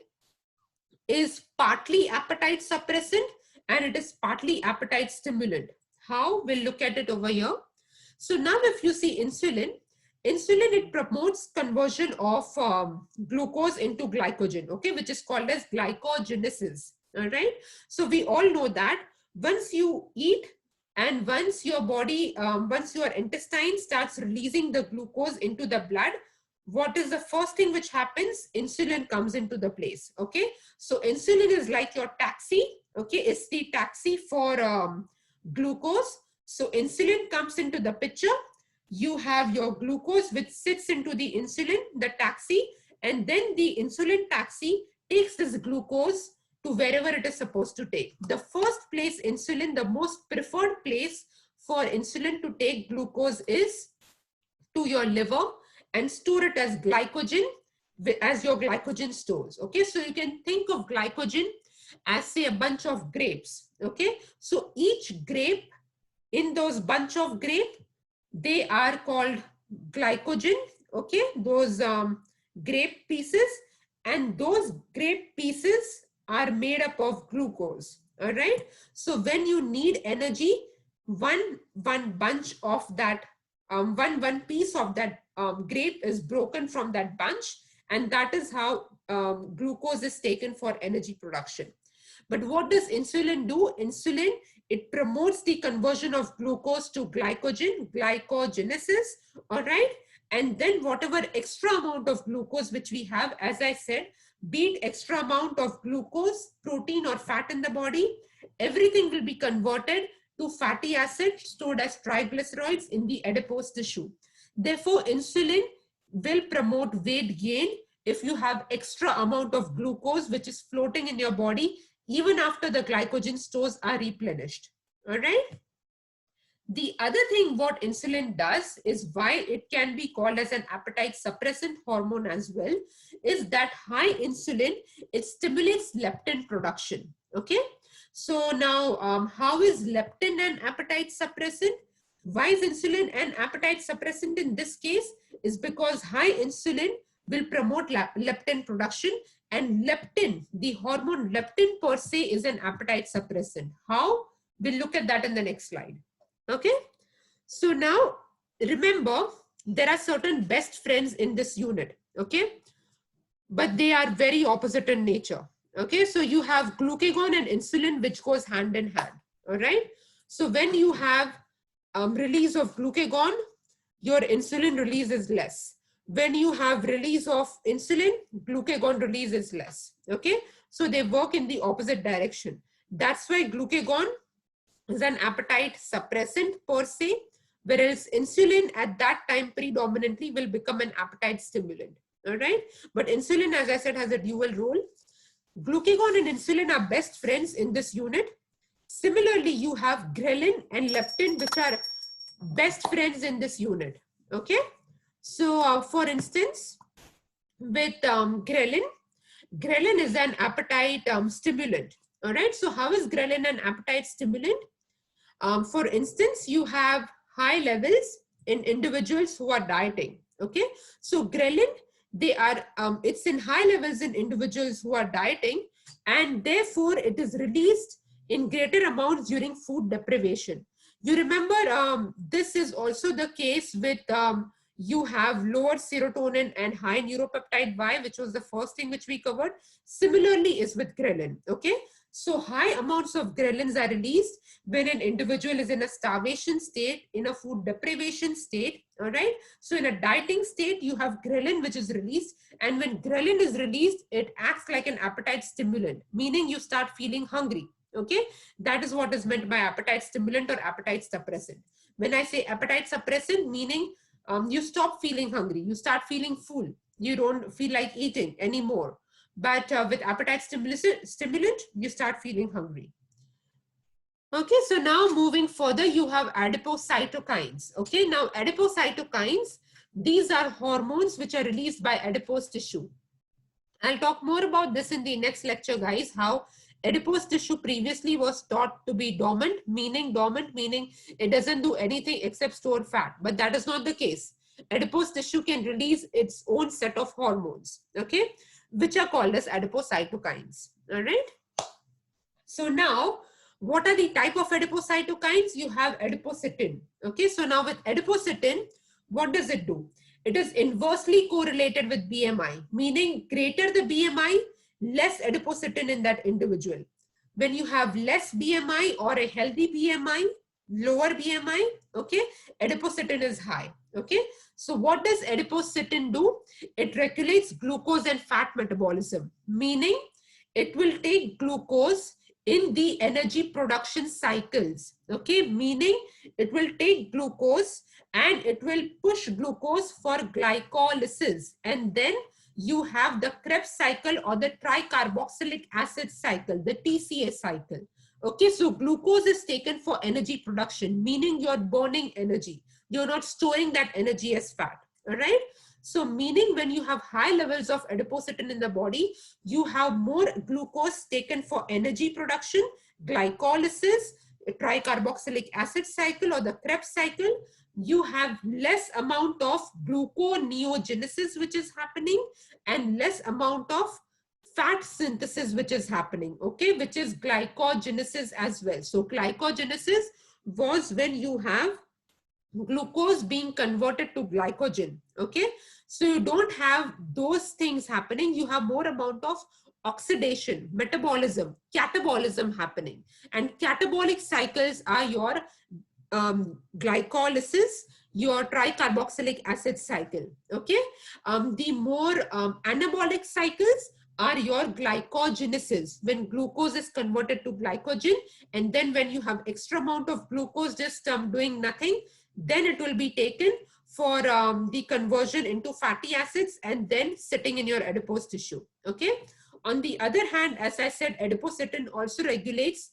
is partly appetite suppressant and it is partly appetite stimulant. How? We'll look at it over here. So now if you see insulin, Insulin, it promotes conversion of glucose into glycogen, okay, which is called as glycogenesis. All right. So we all know that once you eat and once your body, once your intestine starts releasing the glucose into the blood, what is the first thing which happens? Insulin comes into the place. Okay. So insulin is like your taxi. Okay. It's the taxi for glucose. So insulin comes into the picture. You have your glucose which sits into the insulin, the taxi, and then the insulin taxi takes this glucose to wherever it is supposed to take. The first place insulin, the most preferred place for insulin to take glucose is to your liver and store it as glycogen, as your glycogen stores. Okay, so you can think of glycogen as, say, a bunch of grapes. Okay, so each grape in those bunch of grape, they are called glycogen. Okay, those grape pieces, and those grape pieces are made up of glucose. All right, so when you need energy, one bunch of that, one piece of that grape is broken from that bunch, and that is how glucose is taken for energy production. But what does insulin do? Insulin, it promotes the conversion of glucose to glycogen, glycogenesis, all right? And then whatever extra amount of glucose which we have, as I said, be it extra amount of glucose, protein or fat in the body, everything will be converted to fatty acid stored as triglycerides in the adipose tissue. Therefore, insulin will promote weight gain if you have extra amount of glucose which is floating in your body even after the glycogen stores are replenished. All right. The other thing what insulin does is why it can be called as an appetite suppressant hormone as well, is that high insulin, it stimulates leptin production. Okay. So now how is leptin an appetite suppressant? Why is insulin an appetite suppressant in this case? Is because high insulin will promote leptin production, and leptin, the hormone leptin per se, is an appetite suppressant. How? We'll look at that in the next slide. Okay. So now remember, there are certain best friends in this unit. Okay. But they are very opposite in nature. Okay. So you have glucagon and insulin, which goes hand in hand. All right. So when you have release of glucagon, your insulin release is less. When you have release of insulin, glucagon release is less. Okay, so they work in the opposite direction. That's why glucagon is an appetite suppressant per se, whereas insulin at that time predominantly will become an appetite stimulant. All right, but insulin, as I said, has a dual role. Glucagon and insulin are best friends in this unit. Similarly, you have ghrelin and leptin, which are best friends in this unit. Okay, so for instance, with ghrelin is an appetite stimulant. All right, so how is ghrelin an appetite stimulant? For instance, you have high levels in individuals who are dieting. Okay, so ghrelin, they are it's in high levels in individuals who are dieting, and therefore it is released in greater amounts during food deprivation. You remember this is also the case with you have lower serotonin and high neuropeptide Y, which was the first thing which we covered. Similarly is with ghrelin. Okay, so high amounts of ghrelins are released when an individual is in a starvation state, in a food deprivation state. All right, so in a dieting state, you have ghrelin which is released, and when ghrelin is released, it acts like an appetite stimulant, meaning you start feeling hungry. Okay, that is what is meant by appetite stimulant or appetite suppressant. When I say appetite suppressant, meaning you stop feeling hungry, you start feeling full, you don't feel like eating anymore. But with appetite stimulant, you start feeling hungry. Okay, so now moving further, you have adipocytokines. Okay, now adipocytokines, these are hormones which are released by adipose tissue. I'll talk more about this in the next lecture, guys, how adipose tissue previously was thought to be dormant, meaning it doesn't do anything except store fat, but that is not the case. Adipose tissue can release its own set of hormones, okay, which are called as adipocytokines. All right. So now, what are the type of adipocytokines? You have adipositin. Okay, so now with adipositin, what does it do? It is inversely correlated with BMI, meaning greater the BMI, less adipositin in that individual. When you have less BMI or a healthy BMI, lower BMI, okay, adipositin is high, okay. So what does adipositin do? It regulates glucose and fat metabolism, meaning it will take glucose in the energy production cycles, okay, meaning it will take glucose and it will push glucose for glycolysis, and then you have the Krebs cycle or the tricarboxylic acid cycle, the TCA cycle. Okay, so glucose is taken for energy production, meaning you're burning energy. You're not storing that energy as fat, all right? So meaning when you have high levels of adipositin in the body, you have more glucose taken for energy production, glycolysis, tricarboxylic acid cycle or the Krebs cycle. You have less amount of gluconeogenesis which is happening and less amount of fat synthesis which is happening, okay, which is glycogenesis as well. So glycogenesis was when you have glucose being converted to glycogen, okay. So you don't have those things happening. You have more amount of oxidation, metabolism, catabolism happening, and catabolic cycles are your glycolysis, your tricarboxylic acid cycle, okay. The more anabolic cycles are your glycogenesis, when glucose is converted to glycogen, and then when you have extra amount of glucose just doing nothing, then it will be taken for the conversion into fatty acids and then sitting in your adipose tissue, okay. On the other hand, as I said, adipositin also regulates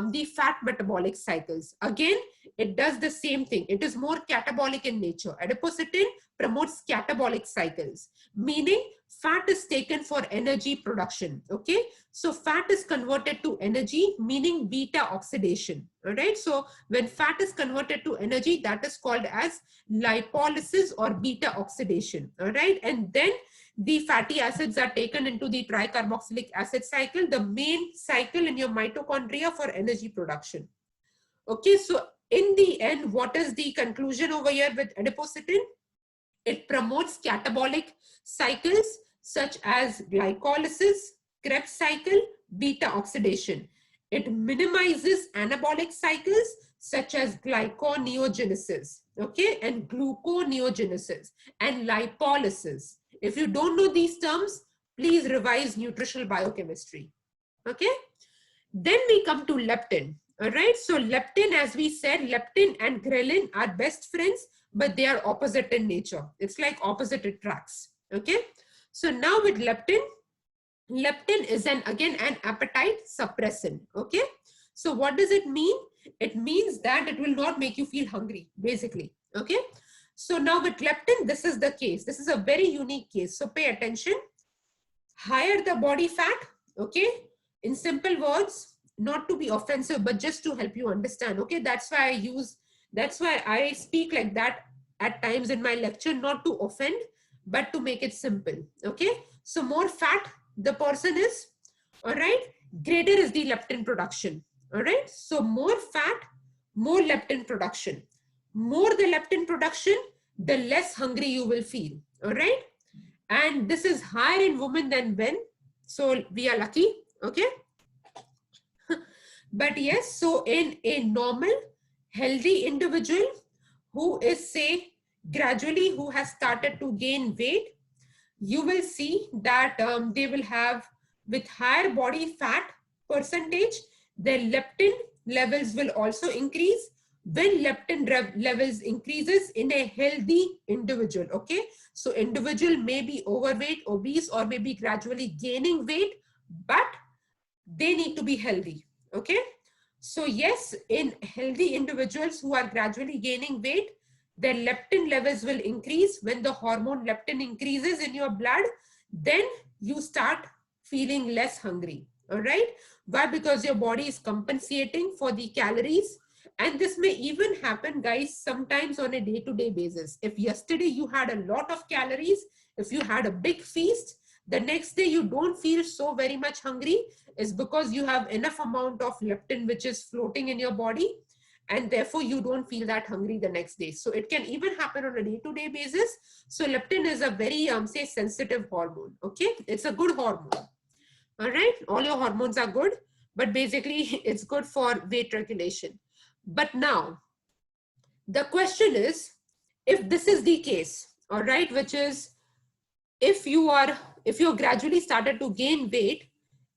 the fat metabolic cycles. Again, it does the same thing. It is more catabolic in nature. Adipositin promotes catabolic cycles, meaning fat is taken for energy production, okay. So fat is converted to energy, meaning beta oxidation, all right. So when fat is converted to energy, that is called as lipolysis or beta oxidation, all right. And then the fatty acids are taken into the tricarboxylic acid cycle, the main cycle in your mitochondria for energy production. Okay, so in the end, what is the conclusion over here with adipositin? It promotes catabolic cycles such as glycolysis, Krebs cycle, beta oxidation. It minimizes anabolic cycles such as glyconeogenesis, okay, and gluconeogenesis and lipolysis. If you don't know these terms, please revise nutritional biochemistry, okay. Then we come to leptin, all right. So leptin, as we said, leptin and ghrelin are best friends, but they are opposite in nature. It's like opposite attracts, okay. So now with leptin, leptin is again an appetite suppressant, okay. So what does it mean? It means that it will not make you feel hungry, basically, okay. So now with leptin, this is the case. This is a very unique case. So pay attention. Higher the body fat, okay. In simple words, not to be offensive, but just to help you understand, okay. That's why I speak like that at times in my lecture, not to offend, but to make it simple, okay. So more fat the person is, all right, greater is the leptin production, all right. So more fat, more leptin production. More the leptin production, the less hungry you will feel, all right. And this is higher in women than men, so we are lucky, okay. But yes, so in a normal healthy individual who is, say, gradually who has started to gain weight, you will see that they will have, with higher body fat percentage, their leptin levels will also increase. When leptin levels increases in a healthy individual, okay. So individual may be overweight, obese, or maybe gradually gaining weight, but they need to be healthy, okay. So yes, in healthy individuals who are gradually gaining weight, their leptin levels will increase. When the hormone leptin increases in your blood, then you start feeling less hungry, all right. Why? Because your body is compensating for the calories. And this may even happen, guys, sometimes on a day-to-day basis. If yesterday you had a lot of calories, if you had a big feast, the next day you don't feel so very much hungry, is because you have enough amount of leptin which is floating in your body. and therefore you don't feel that hungry the next day. So it can even happen on a day-to-day basis. So leptin is a very say sensitive hormone. Okay, it's a good hormone. All right, all your hormones are good, but basically it's good for weight regulation. But now the question is, if this is the case, all right, which is if you're gradually started to gain weight,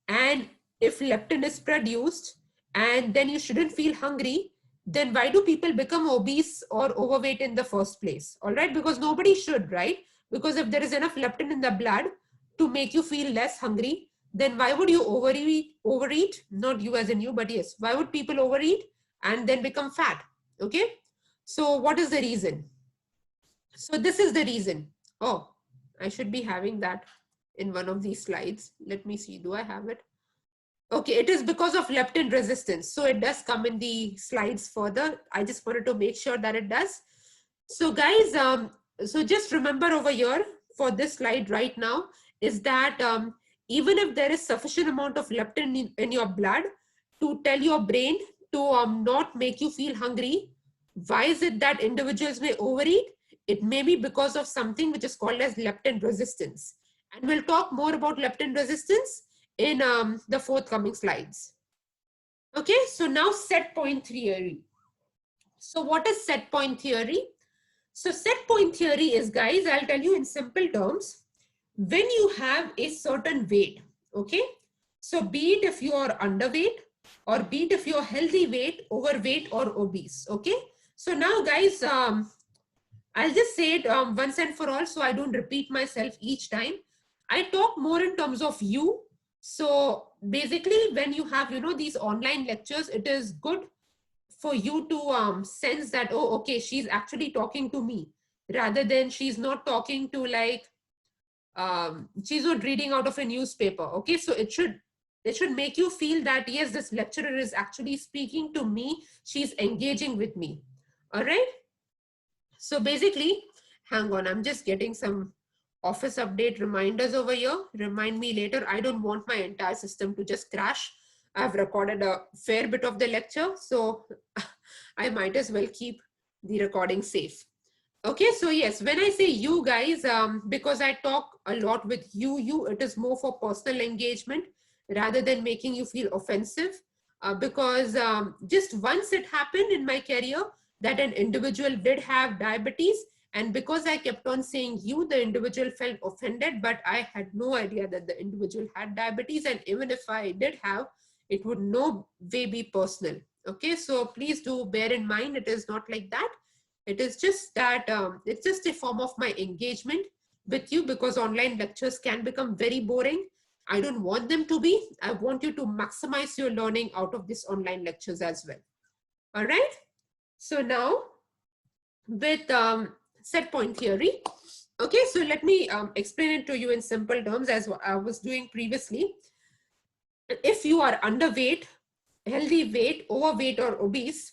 and if leptin is produced, and then you shouldn't feel hungry, then why do people become obese or overweight in the first place? All right, because nobody should, right? Because if there is enough leptin in the blood to make you feel less hungry, then why would you overeat? Not you as in you, but yes, why would people overeat and then become fat? Okay, so what is the reason? So this is the reason. Oh, I should be having that in one of these slides. Let me see, do I have it? Okay, it is because of leptin resistance. So it does come in the slides further. I just wanted to make sure that it does. So guys, so just remember over here for this slide right now is that even if there is sufficient amount of leptin in your blood to tell your brain to not make you feel hungry, why is it that individuals may overeat? It may be because of something which is called as leptin resistance. And we'll talk more about leptin resistance in the forthcoming slides. Okay, so now set point theory. So what is set point theory? So set point theory is, guys, I'll tell you in simple terms, when you have a certain weight, okay? So be it if you are underweight or be it if you're healthy weight, overweight or obese, okay? So now guys, I'll just say it once and for all so I don't repeat myself each time. I talk more in terms of you. So basically when you have, these online lectures, it is good for you to sense that, oh, okay, she's actually talking to me rather than she's not talking to like, she's not reading out of a newspaper. Okay, so it should make you feel that, yes, this lecturer is actually speaking to me. She's engaging with me. All right. So basically, hang on, I'm just getting some office update reminders over here. Remind me later. I don't want my entire system to just crash. I've recorded a fair bit of the lecture, so I might as well keep the recording safe. Okay, so yes, when I say you guys, because I talk a lot with you, it is more for personal engagement rather than making you feel offensive. Because just once it happened in my career that an individual did have diabetes, and because I kept on saying you, the individual felt offended, but I had no idea that the individual had diabetes. And even if I did have, it would no way be personal. Okay, so please do bear in mind, it is not like that. It is just that it's just a form of my engagement with you, because online lectures can become very boring. I don't want them to be. I want you to maximize your learning out of these online lectures as well. All right. So now with set point theory. Okay, so let me explain it to you in simple terms as I was doing previously. If you are underweight, healthy weight, overweight or obese,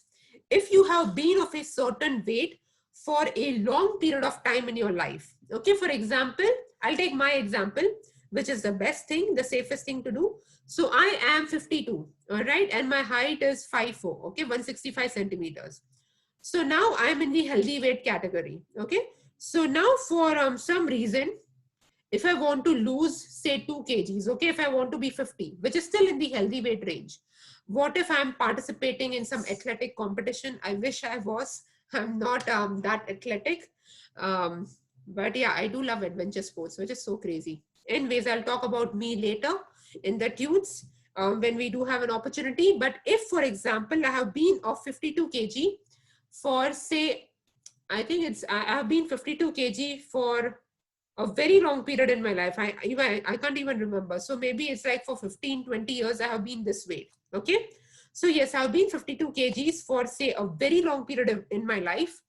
if you have been of a certain weight for a long period of time in your life. Okay, for example, I'll take my example, which is the best thing, the safest thing to do. So I am 52, all right, and my height is 5'4", okay, 165 centimeters. So now I'm in the healthy weight category, okay. So now for some reason, if I want to lose, say 2 kgs, okay, if I want to be 50, which is still in the healthy weight range, what if I'm participating in some athletic competition? I wish I was. I'm not that athletic. But yeah, I do love adventure sports, which is so crazy. Anyways, I'll talk about me later in the tunes when we do have an opportunity. But if, for example, I have been of 52 kg for, say, I think I have been 52 kg for a very long period in my life. I can't even remember. So maybe it's like for 15, 20 years, I have been this weight. Okay. So yes, I've been 52 kgs for, say, a very long period in my life.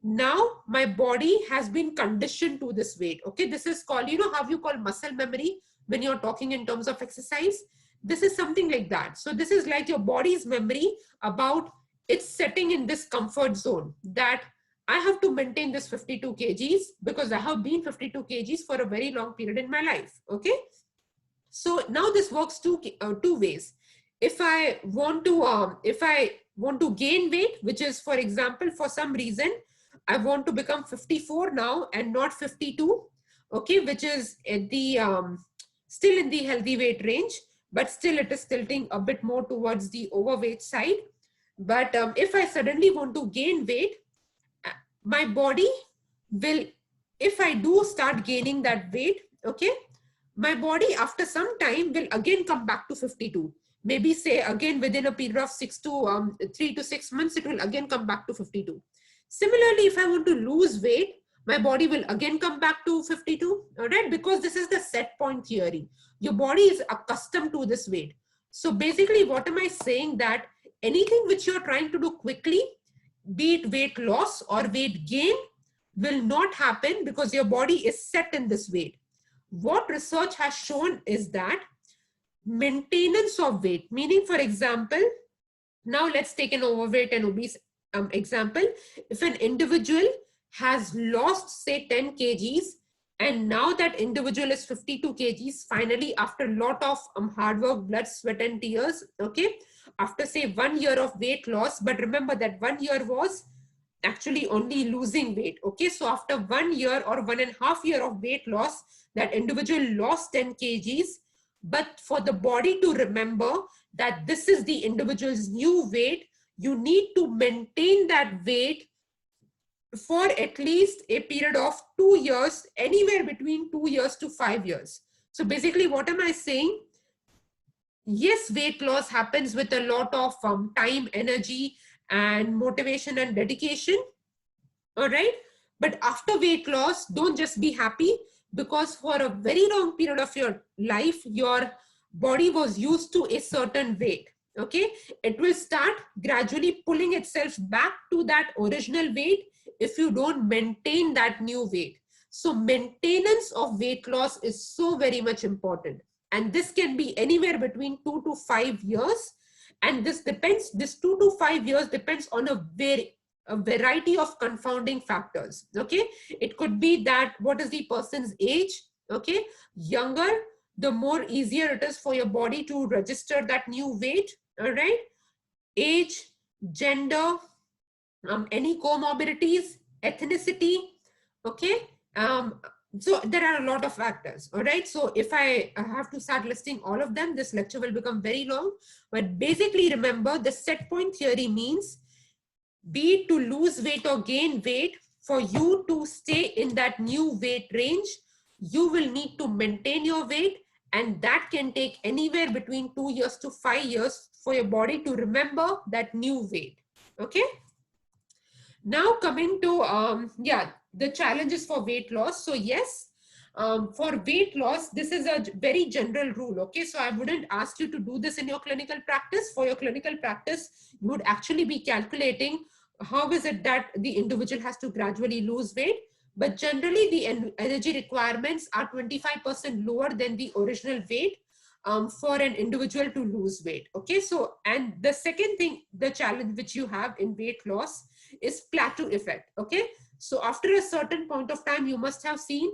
Now my body has been conditioned to this weight. Okay. This is called, how you call muscle memory when you're talking in terms of exercise. This is something like that. So this is like your body's memory about it's setting in this comfort zone that I have to maintain this 52 kgs because I have been 52 kgs for a very long period in my life. Okay. So now this works two ways. If I want to gain weight, which is, for example, for some reason, I want to become 54 now and not 52, okay, which is at the still in the healthy weight range, but still it is tilting a bit more towards the overweight side. But if I suddenly want to gain weight, my body will, if I do start gaining that weight, okay, my body after some time will again come back to 52. Maybe say again within a period of 3 to 6 months, it will again come back to 52. Similarly, if I want to lose weight, my body will again come back to 52, all right? Because this is the set point theory. Your body is accustomed to this weight. So basically, what am I saying? That anything which you're trying to do quickly, be it weight loss or weight gain, will not happen because your body is set in this weight. What research has shown is that maintenance of weight, meaning, for example, now let's take an overweight and obese example. If an individual has lost, say, 10 kgs, and now that individual is 52 kgs, finally, after a lot of hard work, blood, sweat, and tears, okay, after say 1 year of weight loss, but remember that 1 year was actually only losing weight, okay? So after 1 year or 1.5 years of weight loss, that individual lost 10 kgs, but for the body to remember that this is the individual's new weight, you need to maintain that weight for at least a period of 2 years, anywhere between 2 years to 5 years. So basically, what am I saying? Yes, weight loss happens with a lot of time, energy, and motivation and dedication. All right. But after weight loss, don't just be happy, because for a very long period of your life, your body was used to a certain weight. Okay. It will start gradually pulling itself back to that original weight if you don't maintain that new weight. So maintenance of weight loss is so very much important. And this can be anywhere between 2 to 5 years. And this 2 to 5 years depends on a variety of confounding factors. Okay. It could be that what is the person's age. Okay. Younger, the more easier it is for your body to register that new weight. All right. Age, gender, any comorbidities, ethnicity. Okay. So there are a lot of factors. All right. So if I have to start listing all of them, this lecture will become very long. But basically, remember, the set point theory means, be it to lose weight or gain weight, for you to stay in that new weight range, you will need to maintain your weight. And that can take anywhere between 2 years to 5 years for your body to remember that new weight. Okay. Now coming to, the challenges for weight loss. So yes, for weight loss, this is a very general rule. Okay. So I wouldn't ask you to do this in your clinical practice. For your clinical practice, you would actually be calculating how is it that the individual has to gradually lose weight. But generally, the energy requirements are 25% lower than the original weight for an individual to lose weight. Okay. So, and the second thing, the challenge which you have in weight loss is plateau effect. Okay. So after a certain point of time, you must have seen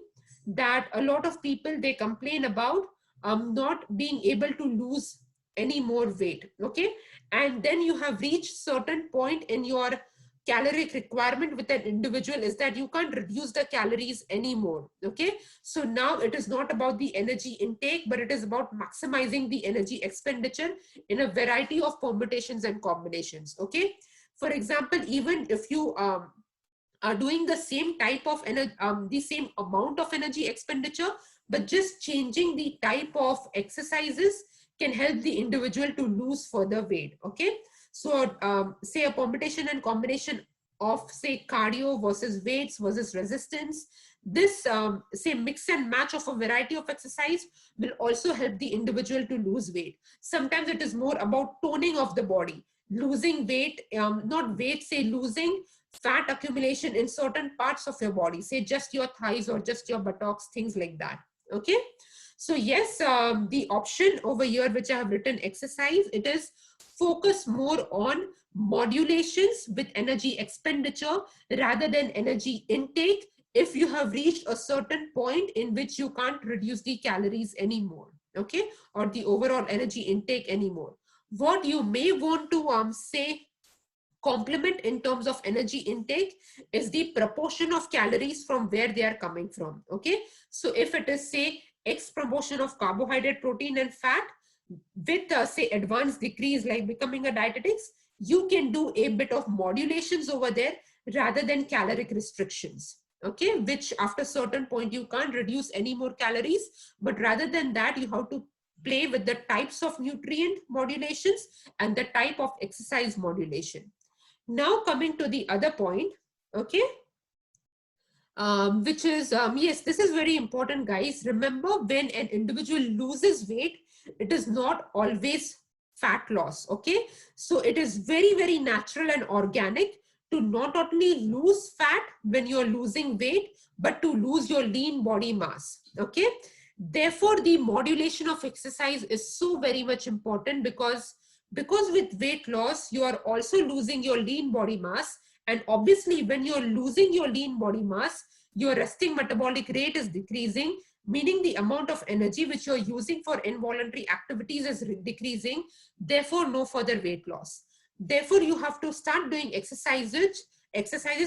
that a lot of people, they complain about not being able to lose any more weight. Okay. And then you have reached certain point in your caloric requirement with an individual, is that you can't reduce the calories anymore. Okay. So now it is not about the energy intake, but it is about maximizing the energy expenditure in a variety of permutations and combinations. Okay. For example, even if you are doing the same type of the same amount of energy expenditure, but just changing the type of exercises can help the individual to lose further weight. Okay. So say a permutation and combination of, say, cardio versus weights versus resistance, this say mix and match of a variety of exercise will also help the individual to lose weight. Sometimes it is more about toning of the body, losing weight, not weight, say losing fat accumulation in certain parts of your body, say just your thighs or just your buttocks, things like that. Okay. So yes, the option over here, which I have written exercise, it is focus more on modulations with energy expenditure rather than energy intake, if you have reached a certain point in which you can't reduce the calories anymore. Okay. Or the overall energy intake anymore. What you may want to say complement in terms of energy intake is the proportion of calories from where they are coming from. Okay, so if it is say X proportion of carbohydrate, protein and fat with say advanced decrease like becoming a dietetics, you can do a bit of modulations over there rather than caloric restrictions. Okay, which after certain point you can't reduce any more calories, but rather than that you have to play with the types of nutrient modulations and the type of exercise modulation. Now coming to the other point, okay, which is, yes, this is very important, guys. Remember, when an individual loses weight, it is not always fat loss, okay? So it is very, very natural and organic to not only lose fat when you're losing weight, but to lose your lean body mass, okay? Therefore, the modulation of exercise is so very much important because with weight loss, you are also losing your lean body mass. And obviously, when you're losing your lean body mass, your resting metabolic rate is decreasing, meaning the amount of energy which you're using for involuntary activities is decreasing. Therefore, no further weight loss. Therefore, you have to start doing exercises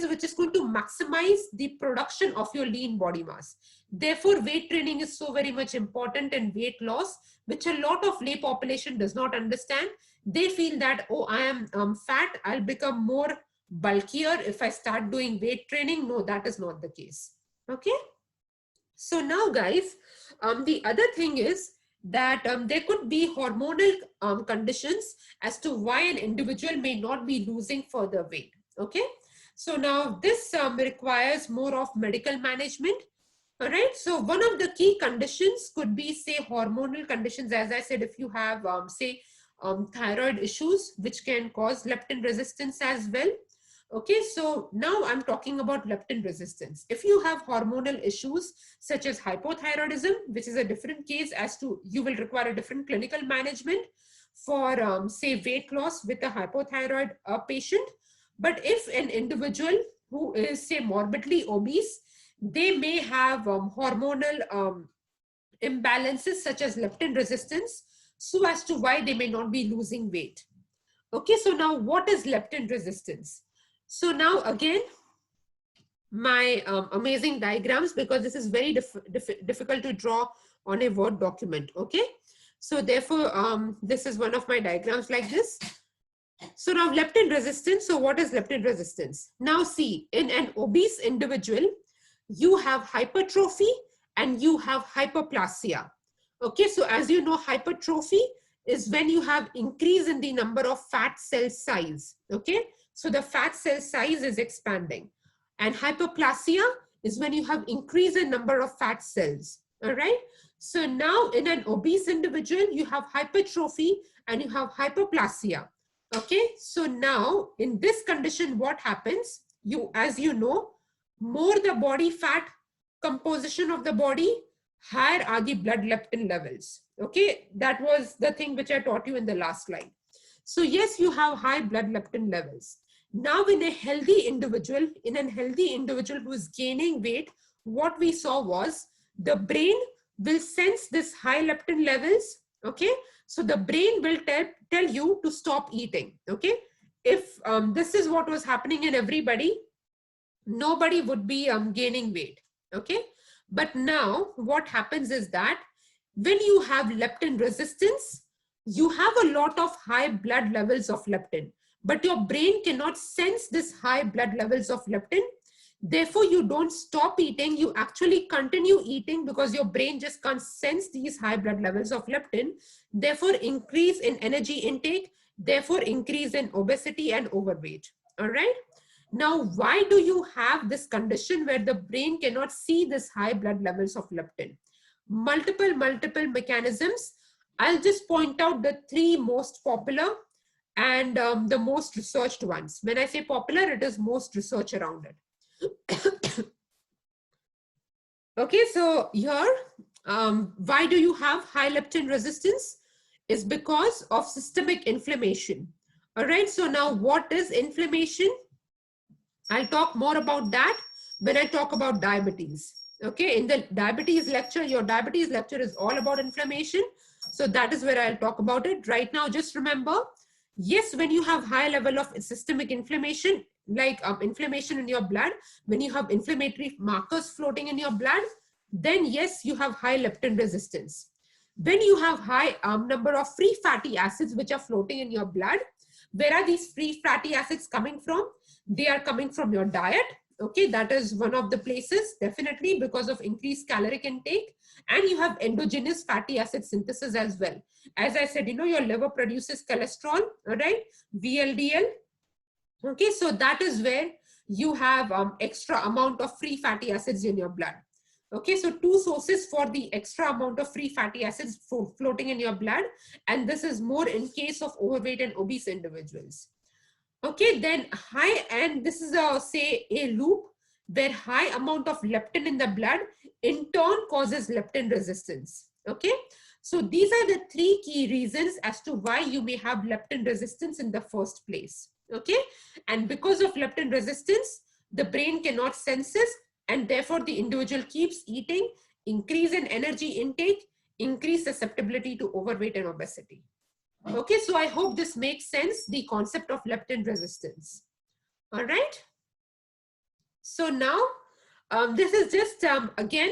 which is going to maximize the production of your lean body mass. Therefore, weight training is so very much important in weight loss, which a lot of lay population does not understand. They feel that, oh, I am fat, I'll become more bulkier if I start doing weight training. No, that is not the case. Okay. So now, guys, the other thing is that there could be hormonal conditions as to why an individual may not be losing further weight. Okay. So now this requires more of medical management. All right. So one of the key conditions could be, say, hormonal conditions. As I said, if you have, say, thyroid issues, which can cause leptin resistance as well. Okay, so now I'm talking about leptin resistance. If you have hormonal issues such as hypothyroidism, which is a different case as to you will require a different clinical management for, say, weight loss with a hypothyroid patient. But if an individual who is, say, morbidly obese, they may have hormonal imbalances such as leptin resistance, so as to why they may not be losing weight. Okay, so now what is leptin resistance? So now again, my amazing diagrams, because this is very difficult to draw on a Word document. Okay, so therefore this is one of my diagrams like this. So now leptin resistance. So what is leptin resistance? Now see, in an obese individual, you have hypertrophy and you have hyperplasia. Okay, so as you know, hypertrophy is when you have increase in the number of fat cell size. Okay, so the fat cell size is expanding, and hyperplasia is when you have increase in number of fat cells. All right, so now in an obese individual, you have hypertrophy and you have hyperplasia. Okay, so now in this condition, what happens? You, as you know, more the body fat composition of the body, higher are the blood leptin levels. Okay, that was the thing which I taught you in the last slide. So yes, you have high blood leptin levels. Now in a healthy individual, who is gaining weight, what we saw was the brain will sense this high leptin levels. Okay, so the brain will tell you to stop eating. Okay, if this is what was happening in everybody, nobody would be gaining weight. Okay, but now what happens is that when you have leptin resistance, you have a lot of high blood levels of leptin, but your brain cannot sense this high blood levels of leptin. Therefore, you don't stop eating, you actually continue eating because your brain just can't sense these high blood levels of leptin. Therefore, increase in energy intake, therefore increase in obesity and overweight. All right. Now, why do you have this condition where the brain cannot see this high blood levels of leptin? Multiple mechanisms. I'll just point out the three most popular and the most researched ones. When I say popular, it is most research around it. Okay, so here, why do you have high leptin resistance? Is because of systemic inflammation. All right, so now what is inflammation? I'll talk more about that when I talk about diabetes. Okay, in the diabetes lecture, your diabetes lecture is all about inflammation. So that is where I'll talk about it. Right now, just remember Yes, when you have high level of systemic inflammation, like inflammation in your blood, when you have inflammatory markers floating in your blood, then yes, you have high leptin resistance. When you have high number of free fatty acids which are floating in your blood, where are these free fatty acids coming from? They are coming from your diet. Okay, that is one of the places, definitely, because of increased caloric intake. And you have endogenous fatty acid synthesis as well. As I said, your liver produces cholesterol, all right, VLDL. Okay, so that is where you have extra amount of free fatty acids in your blood. Okay, so two sources for the extra amount of free fatty acids floating in your blood, and this is more in case of overweight and obese individuals. Okay, then high, and this is a, say, a loop where high amount of leptin in the blood in turn causes leptin resistance. Okay, so these are the three key reasons as to why you may have leptin resistance in the first place. Okay, and because of leptin resistance, the brain cannot sense this, and therefore the individual keeps eating, increase in energy intake, increase susceptibility to overweight and obesity. Okay, so I hope this makes sense, the concept of leptin resistance. All right. So now, this is just, again,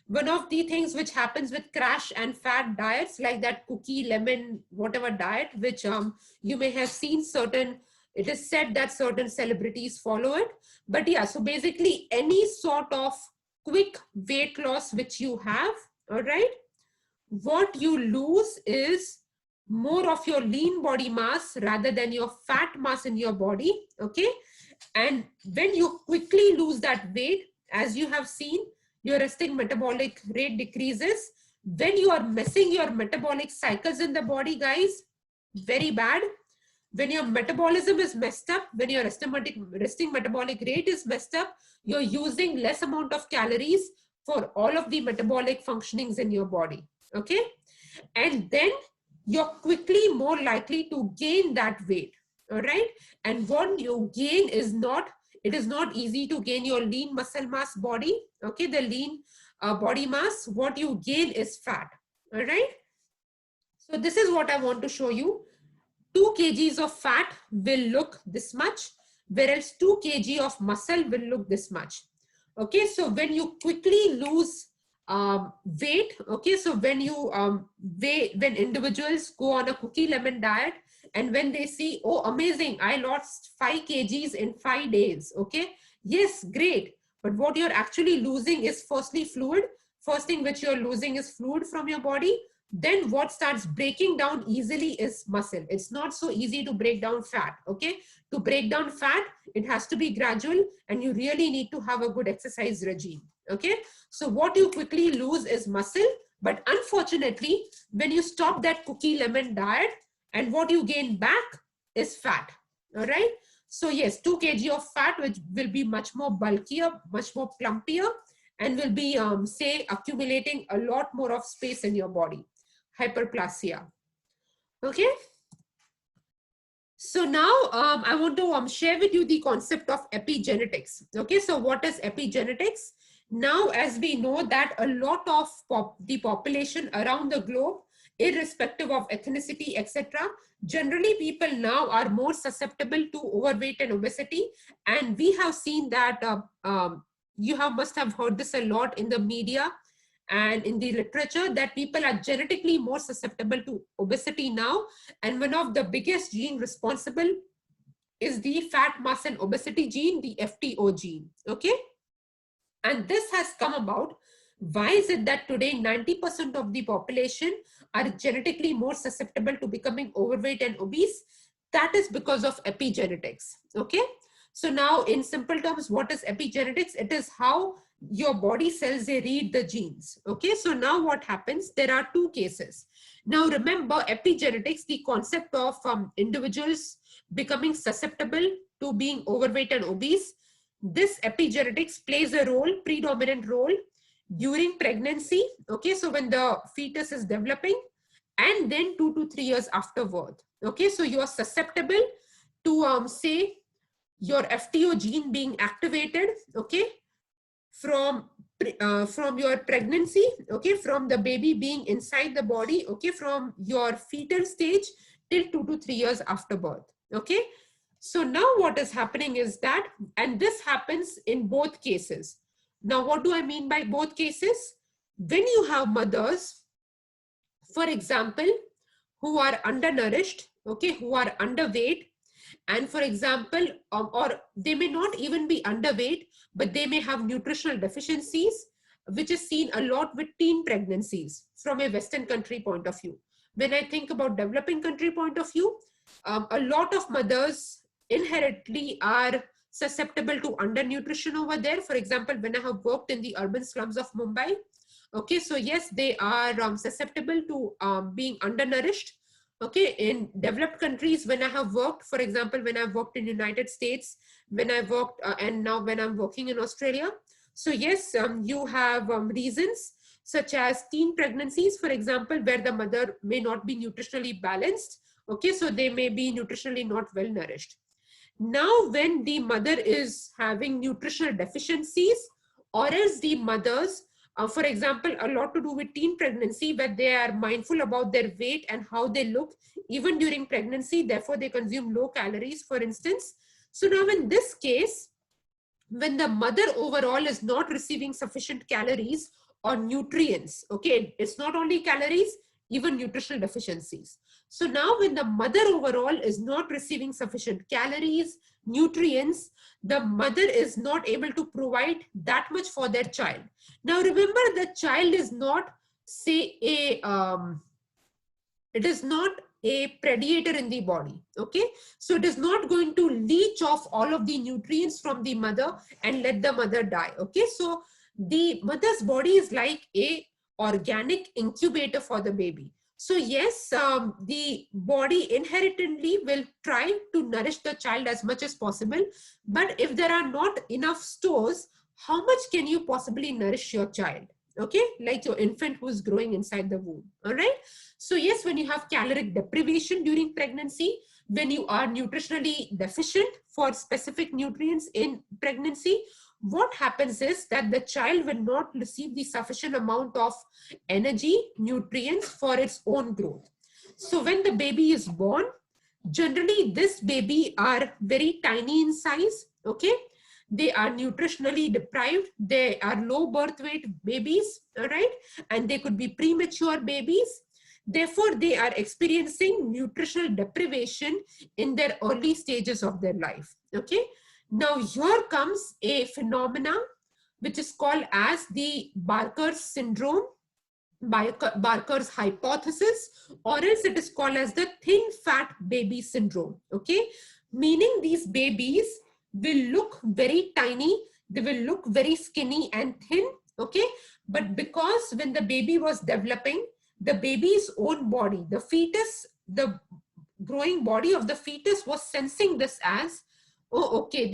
one of the things which happens with crash and fad diets, like that cookie, lemon, whatever diet, which you may have seen certain, it is said that certain celebrities follow it. But yeah, so basically any sort of quick weight loss which you have, all right, what you lose is more of your lean body mass rather than your fat mass in your body. Okay, and when you quickly lose that weight, as you have seen, your resting metabolic rate decreases. When you are messing your metabolic cycles in the body, guys, very bad. When your metabolism is messed up, when your resting metabolic rate is messed up, you're using less amount of calories for all of the metabolic functionings in your body. Okay, and then you're quickly more likely to gain that weight. All right, and what you gain is not, it is not easy to gain your lean muscle mass body. Okay, the lean body mass, what you gain is fat. All right, so this is what I want to show you. 2 kgs of fat will look this much, whereas 2 kg of muscle will look this much. Okay, so when you quickly lose weight, okay, so when you when individuals go on a cookie lemon diet, and when they see, oh amazing, I lost 5 kgs in 5 days, okay, yes, great, but what you're actually losing is firstly fluid. First thing which you're losing is fluid from your body. Then what starts breaking down easily is muscle. It's not so easy to break down fat. Okay, to break down fat, it has to be gradual, and you really need to have a good exercise regime. Okay, so what you quickly lose is muscle, but unfortunately, when you stop that cookie lemon diet, and what you gain back is fat. All right, so yes, 2 kg of fat, which will be much more bulkier, much more plumpier, and will be say accumulating a lot more of space in your body. Hyperplasia. Okay, so now I want to share with you the concept of epigenetics. Okay, so what is epigenetics? Now, as we know that a lot of the population around the globe, irrespective of ethnicity, etc., generally people now are more susceptible to overweight and obesity. And we have seen that you must have heard this a lot in the media and in the literature, that people are genetically more susceptible to obesity now. And one of the biggest gene responsible is the fat mass and obesity gene, the FTO gene. Okay, and this has come about. Why is it that today 90% of the population are genetically more susceptible to becoming overweight and obese? That is because of epigenetics. Okay, so now in simple terms, what is epigenetics? It is how your body cells, they read the genes. Okay, so now what happens? There are two cases. Now remember, epigenetics, the concept of individuals becoming susceptible to being overweight and obese, this epigenetics plays a role, predominant role during pregnancy. Okay, so when the fetus is developing, and then 2 to 3 years afterward. Okay, so you are susceptible to say your FTO gene being activated. Okay, from your pregnancy. Okay, from the baby being inside the body. Okay, from your fetal stage till 2 to 3 years after birth. Okay. So now what is happening is that, and this happens in both cases. Now, what do I mean by both cases? When you have mothers, for example, who are undernourished, okay, who are underweight, and for example, or they may not even be underweight, but they may have nutritional deficiencies, which is seen a lot with teen pregnancies from a Western country point of view. When I think about developing country point of view, a lot of mothers inherently are susceptible to undernutrition over there. For example, when I have worked in the urban slums of Mumbai, okay, so yes, they are susceptible to being undernourished. Okay, in developed countries, when I have worked, for example, when I've worked in United States, when I worked, and now when I'm working in Australia, so yes, you have reasons such as teen pregnancies, for example, where the mother may not be nutritionally balanced. Okay, so they may be nutritionally not well nourished. Now, when the mother is having nutritional deficiencies, or else the mothers, for example, a lot to do with teen pregnancy, where they are mindful about their weight and how they look even during pregnancy, therefore they consume low calories, for instance. So now in this case, when the mother overall is not receiving sufficient calories or nutrients, okay, it's not only calories, even nutritional deficiencies. So now when the mother overall is not receiving sufficient calories, nutrients, the mother is not able to provide that much for their child. Now remember, the child is not, say, it is not a predator in the body. Okay, so it is not going to leach off all of the nutrients from the mother and let the mother die. Okay, so the mother's body is like a organic incubator for the baby. So yes, the body inherently will try to nourish the child as much as possible, but if there are not enough stores, how much can you possibly nourish your child? Okay, like your infant who is growing inside the womb. All right, so yes, when you have caloric deprivation during pregnancy, when you are nutritionally deficient for specific nutrients in pregnancy, what happens is that the child will not receive the sufficient amount of energy, nutrients for its own growth. So when the baby is born, generally this baby are very tiny in size. Okay, they are nutritionally deprived, they are low birth weight babies, all right, and they could be premature babies. Therefore, they are experiencing nutritional deprivation in their early stages of their life. Okay, now here comes a phenomena which is called as the Barker's syndrome, Barker's hypothesis, or else it is called as the thin fat baby syndrome. Okay, meaning these babies will look very tiny, they will look very skinny and thin. Okay, but because when the baby was developing, the baby's own body, the fetus, the growing body of the fetus was sensing this as, oh, okay,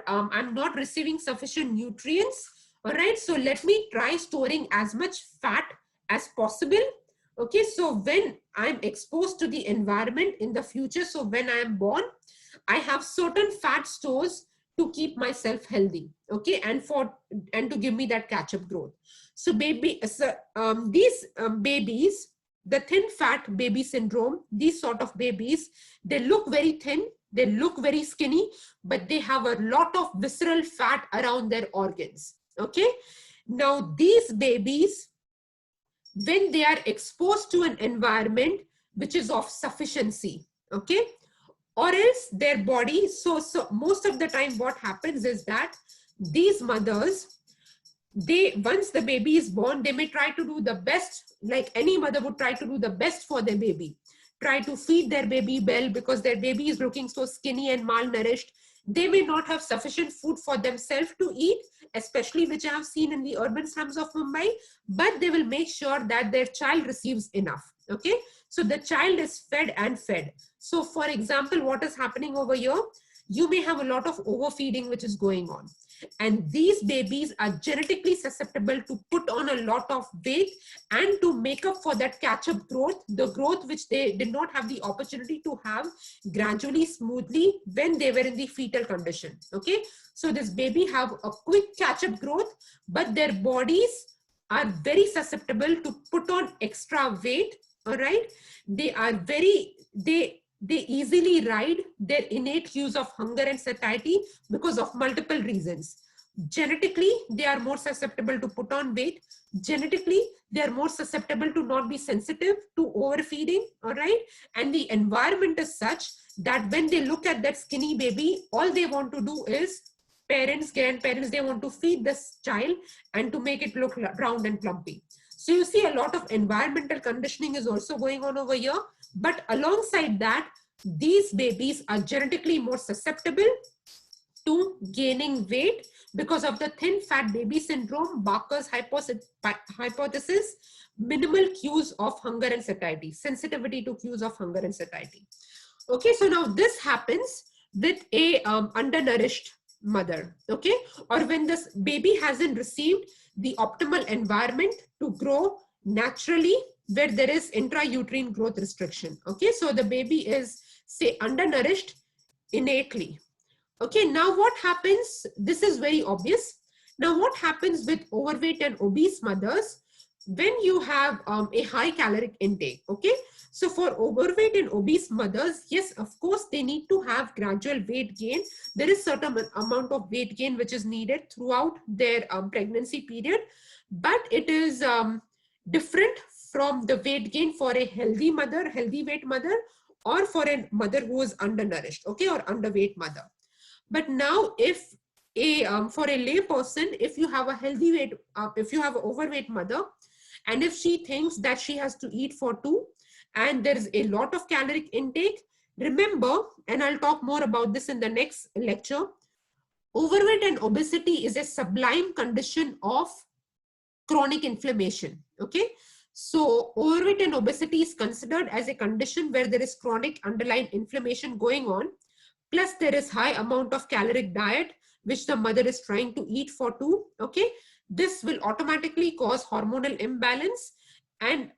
I'm not receiving sufficient nutrients. All right, so let me try storing as much fat as possible. Okay, so when I'm exposed to the environment in the future, so when I am born, I have certain fat stores to keep myself healthy. Okay, and to give me that catch-up growth. So these babies, the thin fat baby syndrome, these sort of babies, they look very thin, they look very skinny, but they have a lot of visceral fat around their organs. Okay, now these babies, when they are exposed to an environment which is of sufficiency, okay, or else their body, so most of the time what happens is that these mothers, once the baby is born, they may try to do the best, like any mother would try to do the best for their baby, try to feed their baby well, because their baby is looking so skinny and malnourished. They may not have sufficient food for themselves to eat, especially which I have seen in the urban slums of Mumbai, but they will make sure that their child receives enough. Okay, so the child is fed and fed. So for example, what is happening over here, you may have a lot of overfeeding which is going on, and these babies are genetically susceptible to put on a lot of weight and to make up for that catch-up growth, the growth which they did not have the opportunity to have gradually, smoothly when they were in the fetal condition. Okay, so this baby have a quick catch-up growth, but their bodies are very susceptible to put on extra weight all right? They are they easily ride their innate cues of hunger and satiety because of multiple reasons. Genetically, they are more susceptible to put on weight. Genetically, they are more susceptible to not be sensitive to overfeeding, all right? And the environment is such that when they look at that skinny baby, all they want to do is, parents, grandparents, they want to feed this child and to make it look round and plumpy. So you see a lot of environmental conditioning is also going on over here. But alongside that, these babies are genetically more susceptible to gaining weight because of the thin fat baby syndrome, Barker's hypothesis, minimal cues of hunger and satiety, sensitivity to cues of hunger and satiety. Okay, so now this happens with a undernourished mother, okay, or when this baby hasn't received the optimal environment to grow naturally, where there is intrauterine growth restriction. Okay, so the baby is, say, undernourished innately. Okay, now what happens? This is very obvious. Now what happens with overweight and obese mothers when you have a high caloric intake? Okay, so for overweight and obese mothers, yes, of course, they need to have gradual weight gain. There is certain amount of weight gain which is needed throughout their pregnancy period, but it is different from the weight gain for a healthy mother, healthy weight mother, or for a mother who is undernourished, okay, or underweight mother. But now if for a lay person, if you have a healthy weight, if you have an overweight mother, and if she thinks that she has to eat for two, and there is a lot of caloric intake, remember, and I'll talk more about this in the next lecture, overweight and obesity is a sublime condition of chronic inflammation, okay? So overweight and obesity is considered as a condition where there is chronic underlying inflammation going on, plus there is high amount of caloric diet which the mother is trying to eat for two, okay? This will automatically cause hormonal imbalance, and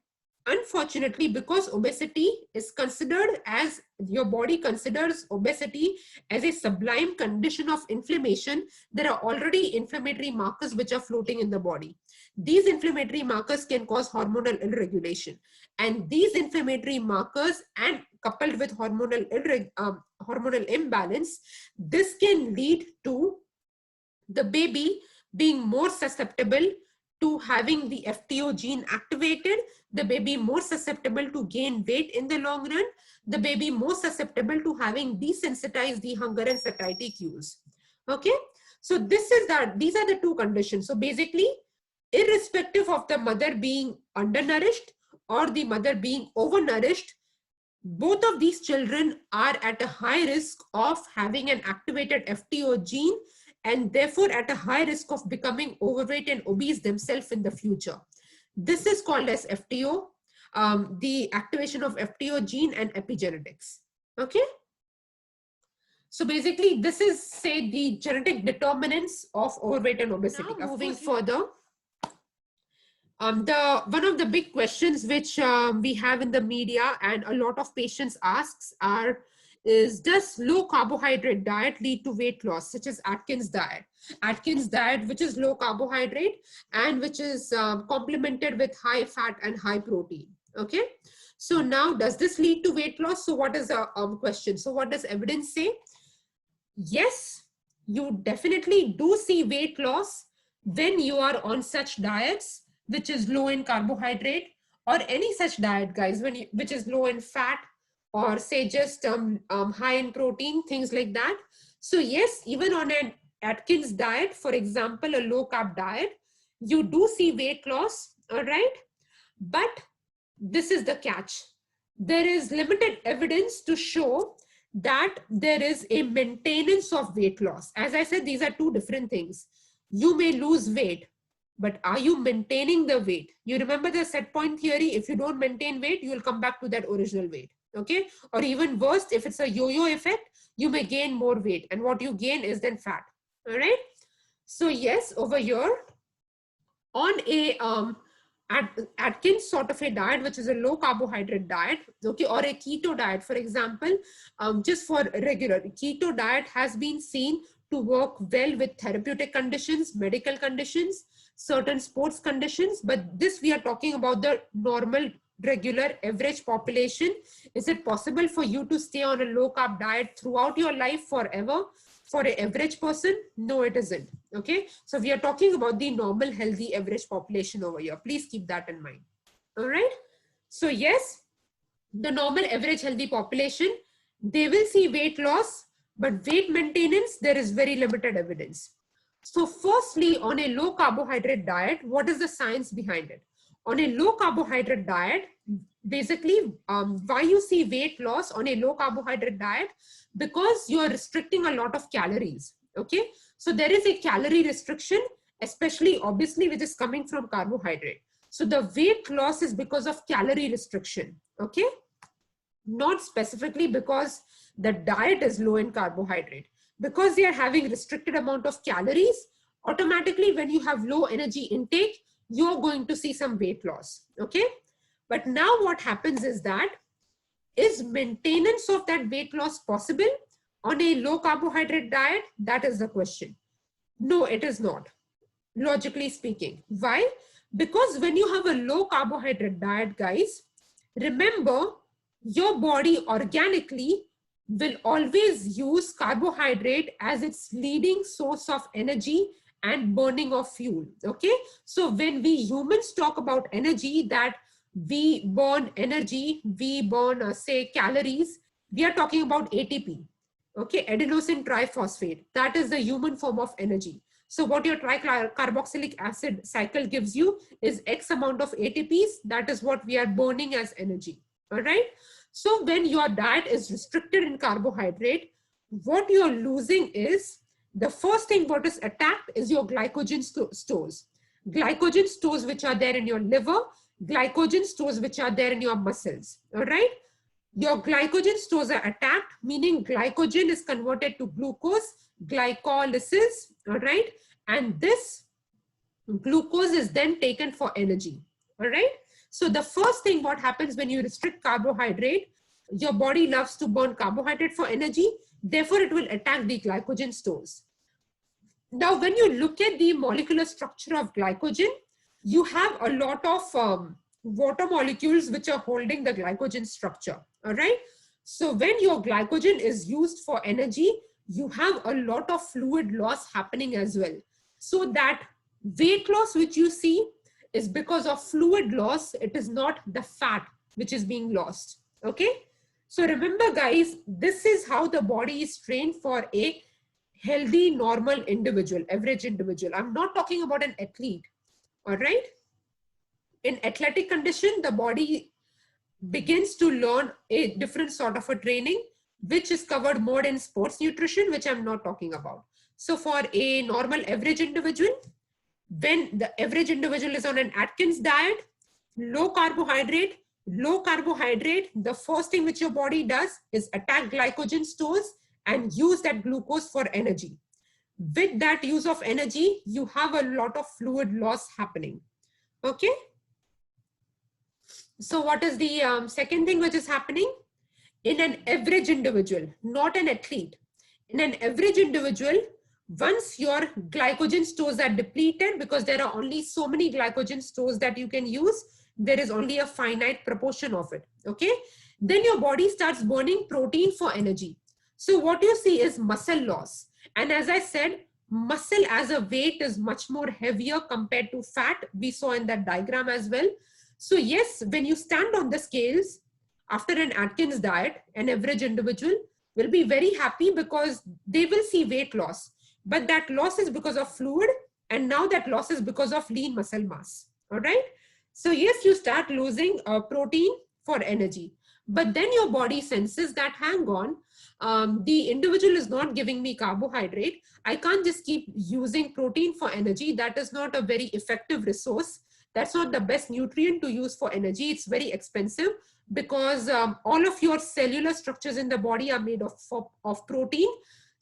unfortunately, because obesity is considered as, your body considers obesity as a sublime condition of inflammation, there are already inflammatory markers which are floating in the body. These inflammatory markers can cause hormonal irregulation, and these inflammatory markers, and coupled with hormonal imbalance, this can lead to the baby being more susceptible to having the FTO gene activated, the baby more susceptible to gain weight in the long run, the baby more susceptible to having desensitized the hunger and satiety cues. Okay, so these are the two conditions. So basically, irrespective of the mother being undernourished or the mother being overnourished, both of these children are at a high risk of having an activated FTO gene, and therefore at a high risk of becoming overweight and obese themselves in the future. This is called as FTO, the activation of FTO gene and epigenetics. Okay. So basically, this is, say, the genetic determinants of overweight and obesity. Now, moving further, one of the big questions which we have in the media and a lot of patients asks is, does low carbohydrate diet lead to weight loss, such as Atkins diet? Atkins diet, which is low carbohydrate and which is complemented with high fat and high protein. Okay. So now, does this lead to weight loss? So what is the question? So what does evidence say? Yes, you definitely do see weight loss when you are on such diets, which is low in carbohydrate, or any such diet, guys, which is low in fat, or say just high in protein, things like that. So yes, even on an Atkins diet, for example, a low carb diet, you do see weight loss, all right? But this is the catch. There is limited evidence to show that there is a maintenance of weight loss. As I said, these are two different things. You may lose weight, but are you maintaining the weight? You remember the set point theory, if you don't maintain weight, you will come back to that original weight, okay? Or even worse, if it's a yo-yo effect, you may gain more weight, and what you gain is then fat, all right? So yes, over here, on a Atkins sort of a diet, which is a low carbohydrate diet, okay, or a keto diet, for example, just for regular, keto diet has been seen to work well with therapeutic conditions, medical conditions, certain sports conditions, but this we are talking about the normal regular average population? Is it possible for you to stay on a low carb diet throughout your life forever? For an average person? No, it isn't. Okay. So we are talking about the normal, healthy, average population over here. Please keep that in mind. All right. So yes, the normal, average, healthy population, they will see weight loss, but weight maintenance, there is very limited evidence. So firstly, on a low carbohydrate diet, what is the science behind it? On a low carbohydrate diet, basically, why you see weight loss on a low carbohydrate diet? Because you are restricting a lot of calories. Okay. So there is a calorie restriction, especially obviously, which is coming from carbohydrate. So the weight loss is because of calorie restriction. Okay. Not specifically because the diet is low in carbohydrate. Because they are having restricted amount of calories, automatically when you have low energy intake, you're going to see some weight loss. Okay. But now what happens is that, is maintenance of that weight loss possible on a low carbohydrate diet? That is the question. No, it is not, logically speaking. Why? Because when you have a low carbohydrate diet, guys, remember, your body organically will always use carbohydrate as its leading source of energy and burning of fuel. Okay. So when we humans talk about energy, that we burn energy, we burn, say, calories, we are talking about ATP. Okay. Adenosine triphosphate. That is the human form of energy. So what your tricarboxylic acid cycle gives you is X amount of ATPs. That is what we are burning as energy. All right. So when your diet is restricted in carbohydrate, what you're losing is, the first thing what is attacked is your glycogen stores. Glycogen stores which are there in your liver, glycogen stores which are there in your muscles. All right. Your glycogen stores are attacked, meaning glycogen is converted to glucose, glycolysis. All right. And this glucose is then taken for energy. All right. So the first thing what happens when you restrict carbohydrate, your body loves to burn carbohydrate for energy. Therefore, it will attack the glycogen stores. Now, when you look at the molecular structure of glycogen, you have a lot of water molecules which are holding the glycogen structure. All right. So when your glycogen is used for energy, you have a lot of fluid loss happening as well. So that weight loss which you see is because of fluid loss. It is not the fat which is being lost. Okay. So remember, guys, this is how the body is trained for a healthy, normal individual, average individual. I'm not talking about an athlete. All right. In athletic condition, the body begins to learn a different sort of a training, which is covered more in sports nutrition, which I'm not talking about. So for a normal average individual, when the average individual is on an Atkins diet, low carbohydrate, the first thing which your body does is attack glycogen stores and use that glucose for energy. With that use of energy, you have a lot of fluid loss happening. Okay. So what is the second thing which is happening? In an average individual, not an athlete, in an average individual, once your glycogen stores are depleted, because there are only so many glycogen stores that you can use, there is only a finite proportion of it. Okay. Then your body starts burning protein for energy. So what you see is muscle loss. And as I said, muscle as a weight is much more heavier compared to fat. We saw in that diagram as well. So yes, when you stand on the scales after an Atkins diet, an average individual will be very happy because they will see weight loss. But that loss is because of fluid, and now that loss is because of lean muscle mass. All right. So yes, you start losing protein for energy, but then your body senses that, hang on, the individual is not giving me carbohydrate. I can't just keep using protein for energy. That is not a very effective resource. That's not the best nutrient to use for energy. It's very expensive because all of your cellular structures in the body are made of protein.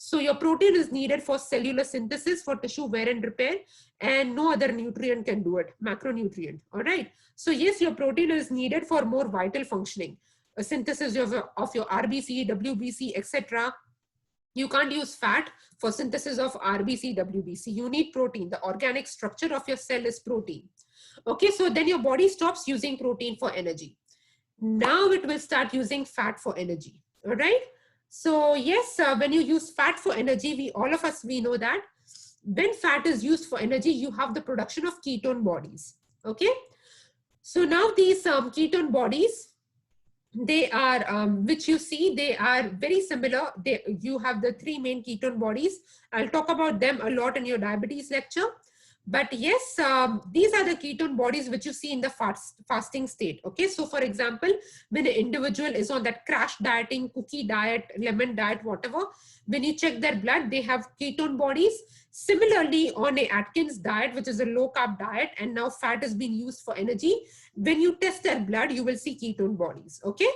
So your protein is needed for cellular synthesis, for tissue wear and repair, and no other nutrient can do it, macronutrient. All right. So yes, your protein is needed for more vital functioning, a synthesis of your RBC, WBC, etc. You can't use fat for synthesis of RBC, WBC. You need protein. The organic structure of your cell is protein. Okay, so then your body stops using protein for energy. Now it will start using fat for energy. All right. So yes, when you use fat for energy, all of us, we know that when fat is used for energy, you have the production of ketone bodies. Okay. So now these ketone bodies, they are, which you see, they are very similar. You have the three main ketone bodies. I'll talk about them a lot in your diabetes lecture. But yes, these are the ketone bodies which you see in the fasting state. Okay, so for example, when an individual is on that crash dieting, cookie diet, lemon diet, whatever, when you check their blood, they have ketone bodies. Similarly, on a Atkins diet, which is a low carb diet, and now fat is being used for energy, when you test their blood, you will see ketone bodies. Okay.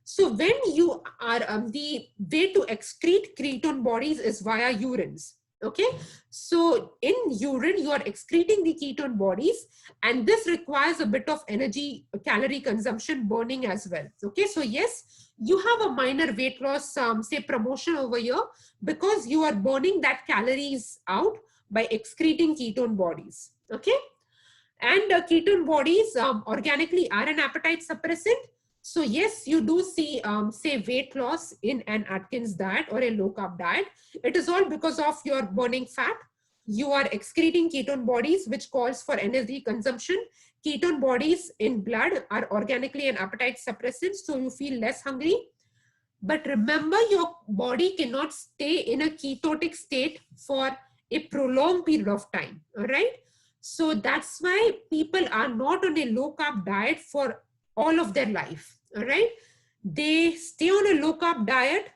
So when you are, the way to excrete ketone bodies is via urines. Okay, so in urine you are excreting the ketone bodies, and this requires a bit of energy, calorie consumption, burning as well. Okay, so yes, you have a minor weight loss, say promotion over here, because you are burning that calories out by excreting ketone bodies. Okay, and ketone bodies organically are an appetite suppressant. So yes, you do see, say, weight loss in an Atkins diet or a low carb diet. It is all because of your burning fat. You are excreting ketone bodies, which calls for energy consumption. Ketone bodies in blood are organically an appetite suppressant, so you feel less hungry. But remember, your body cannot stay in a ketotic state for a prolonged period of time. All right. So that's why people are not on a low carb diet for all of their life. All right. They stay on a low carb diet,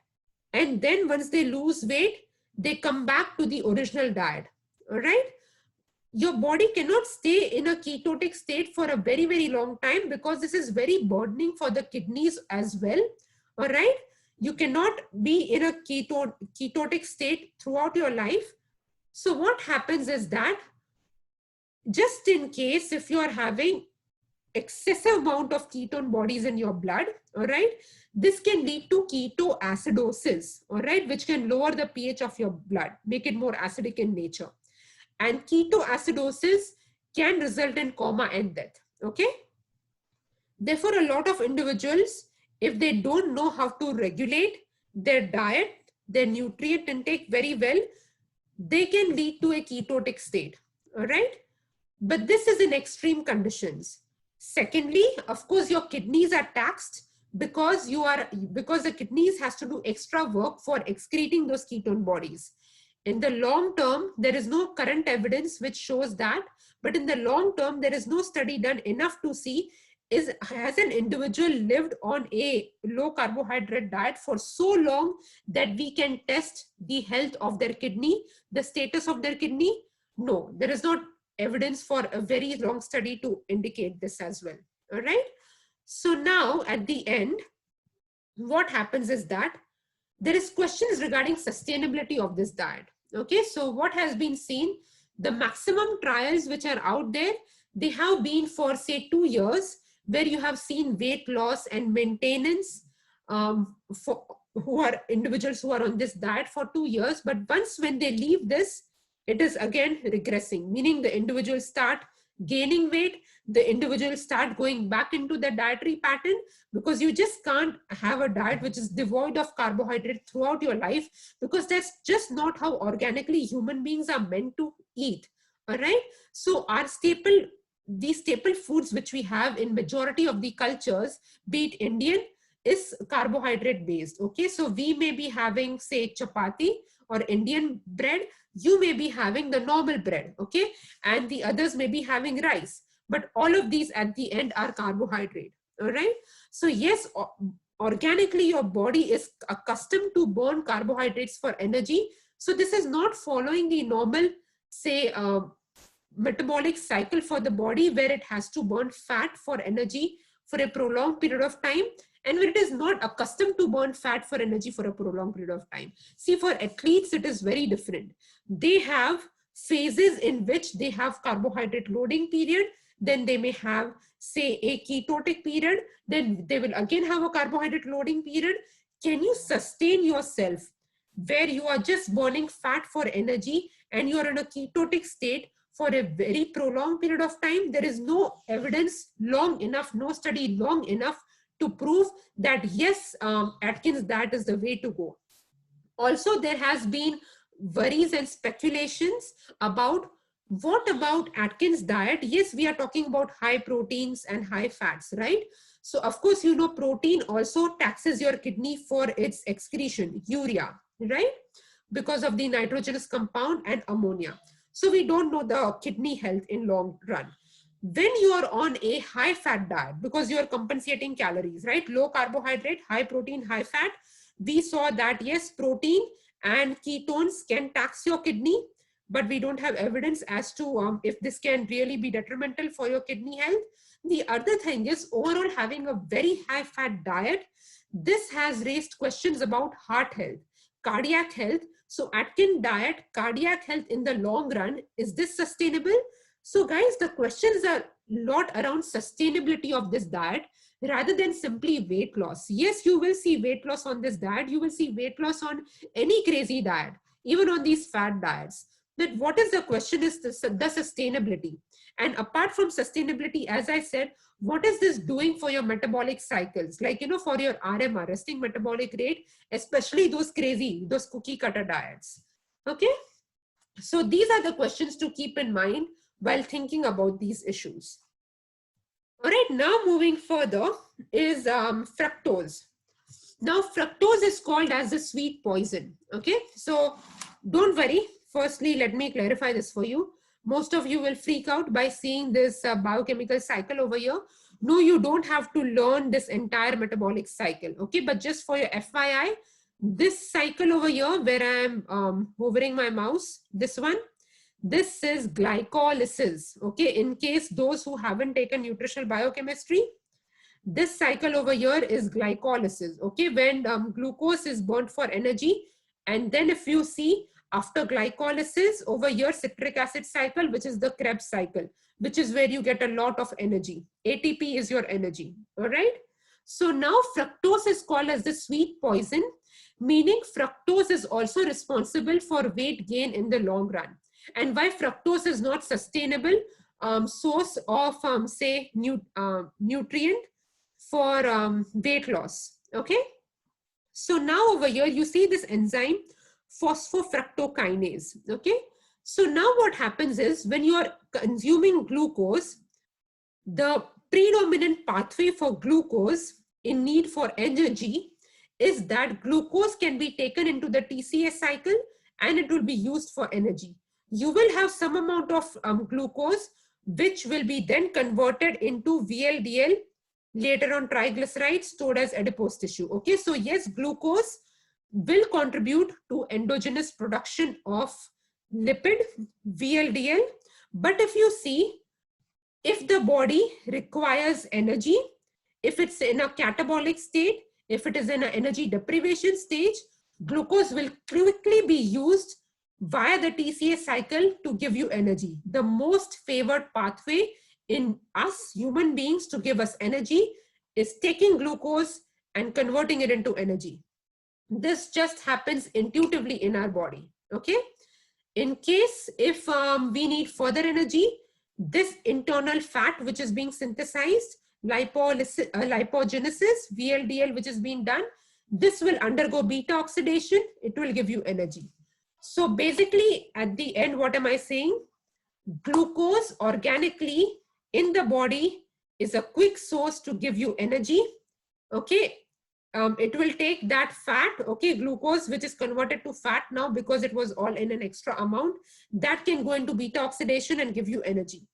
and then once they lose weight, they come back to the original diet. All right. Your body cannot stay in a ketotic state for a very, very long time, because this is very burdening for the kidneys as well. All right. You cannot be in a ketotic state throughout your life. So what happens is that, just in case if you are having excessive amount of ketone bodies in your blood, all right, this can lead to ketoacidosis, all right, which can lower the pH of your blood, make it more acidic in nature. And ketoacidosis can result in coma and death. Okay. Therefore, a lot of individuals, if they don't know how to regulate their diet, their nutrient intake very well, they can lead to a ketotic state. All right. But this is in extreme conditions. Secondly, of course, your kidneys are taxed, because the kidneys has to do extra work for excreting those ketone bodies. In the long term, there is no current evidence which shows that, but in the long term, there is no study done enough to see, has an individual lived on a low carbohydrate diet for so long that we can test the health of their kidney, the status of their kidney? No, there is not evidence for a very long study to indicate this as well. All right. So now at the end, what happens is that there is questions regarding sustainability of this diet. Okay. So what has been seen, the maximum trials which are out there, they have been for say 2 years, where you have seen weight loss and maintenance for individuals who are on this diet for 2 years. But once when they leave this, it is again regressing, meaning the individuals start gaining weight, the individuals start going back into the dietary pattern, because you just can't have a diet which is devoid of carbohydrate throughout your life, because that's just not how organically human beings are meant to eat. All right. So these staple foods which we have in majority of the cultures, be it Indian, is carbohydrate based. Okay. So we may be having say chapati or Indian bread, you may be having the normal bread, okay, and the others may be having rice, but all of these at the end are carbohydrate. All right. So yes, organically your body is accustomed to burn carbohydrates for energy. So this is not following the normal, say, metabolic cycle for the body, where it has to burn fat for energy for a prolonged period of time, and when it is not accustomed to burn fat for energy for a prolonged period of time. See, for athletes, it is very different. They have phases in which they have carbohydrate loading period, then they may have say a ketotic period, then they will again have a carbohydrate loading period. Can you sustain yourself where you are just burning fat for energy and you are in a ketotic state for a very prolonged period of time? There is no evidence long enough, no study long enough to prove that yes, Atkins diet is the way to go. Also, there has been worries and speculations about what about Atkins diet. Yes, we are talking about high proteins and high fats, right? So of course, you know, protein also taxes your kidney for its excretion, urea, right? Because of the nitrogenous compound and ammonia. So we don't know the kidney health in long run. When you are on a high fat diet, because you are compensating calories, right? Low carbohydrate, high protein, high fat, we saw that yes, protein and ketones can tax your kidney, but we don't have evidence as to if this can really be detrimental for your kidney health. The other thing is overall having a very high fat diet. This has raised questions about heart health, cardiac health. So Atkins diet, cardiac health in the long run, is this sustainable? So guys, the questions are a lot around sustainability of this diet rather than simply weight loss. Yes, you will see weight loss on this diet. You will see weight loss on any crazy diet, even on these fat diets. But what is the question is the sustainability. And apart from sustainability, as I said, what is this doing for your metabolic cycles? Like, you know, for your RMR, resting metabolic rate, especially those crazy, those cookie cutter diets. Okay. So these are the questions to keep in mind while thinking about these issues. All right, now moving further is fructose. Now fructose is called as the sweet poison. Okay, so don't worry. Firstly, let me clarify this for you. Most of you will freak out by seeing this biochemical cycle over here. No, you don't have to learn this entire metabolic cycle. Okay, but just for your FYI, this cycle over here where I'm hovering my mouse, this one, this is glycolysis. Okay, in case those who haven't taken nutritional biochemistry, this cycle over here is glycolysis. Okay, when glucose is burnt for energy, and then if you see after glycolysis over here, citric acid cycle, which is the Krebs cycle, which is where you get a lot of energy. ATP is your energy. All right. So now fructose is called as the sweet poison, meaning fructose is also responsible for weight gain in the long run. And why fructose is not sustainable source of say nutrient for weight loss. Okay. So now over here, you see this enzyme phosphofructokinase. Okay. So now what happens is when you are consuming glucose, the predominant pathway for glucose in need for energy is that glucose can be taken into the TCA cycle and it will be used for energy. You will have some amount of glucose, which will be then converted into VLDL, later on triglycerides stored as adipose tissue. Okay, so yes, glucose will contribute to endogenous production of lipid, VLDL. But if you see, if the body requires energy, if it's in a catabolic state, if it is in an energy deprivation stage, glucose will quickly be used via the TCA cycle to give you energy. The most favored pathway in us human beings to give us energy is taking glucose and converting it into energy. This just happens intuitively in our body. Okay. In case if we need further energy, this internal fat which is being synthesized, lipogenesis, VLDL, which is being done, this will undergo beta oxidation. It will give you energy. So basically at the end, what am I saying? Glucose organically in the body is a quick source to give you energy. Okay. It will take that fat, okay, glucose, which is converted to fat now because it was all in an extra amount, that can go into beta oxidation and give you energy.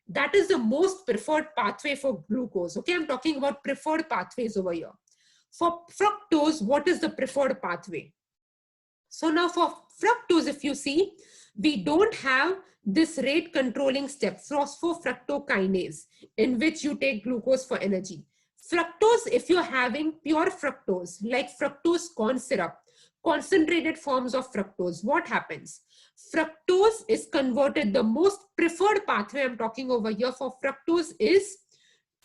That is the most preferred pathway for glucose. Okay, I'm talking about preferred pathways over here. For fructose, what is the preferred pathway? So now for fructose, if you see, we don't have this rate controlling step, phosphofructokinase, in which you take glucose for energy. Fructose, if you're having pure fructose, like fructose corn syrup, concentrated forms of fructose, what happens? Fructose is converted, the most preferred pathway I'm talking over here for fructose is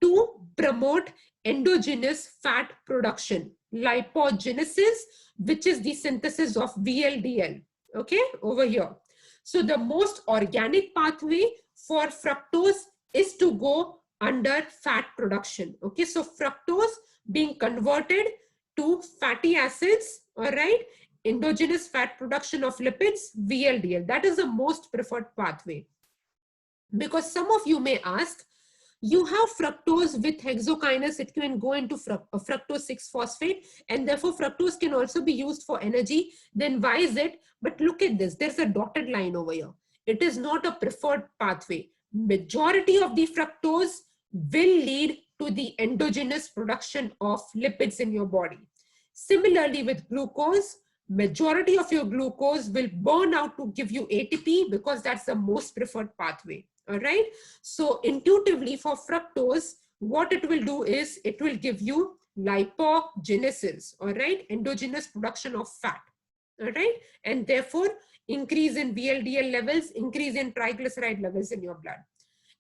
to promote endogenous fat production, lipogenesis, which is the synthesis of VLDL, okay, over here. So the most organic pathway for fructose is to go under fat production. Okay, so fructose being converted to fatty acids, all right, endogenous fat production of lipids, VLDL. That is the most preferred pathway. Because some of you may ask, you have fructose with hexokinase, it can go into fructose 6-phosphate, and therefore fructose can also be used for energy. Then why is it? But look at this, there's a dotted line over here. It is not a preferred pathway. Majority of the fructose will lead to the endogenous production of lipids in your body. Similarly with glucose, majority of your glucose will burn out to give you ATP because that's the most preferred pathway. All right. So intuitively for fructose, what it will do is it will give you lipogenesis, all right, endogenous production of fat, all right, and therefore increase in VLDL levels, increase in triglyceride levels in your blood.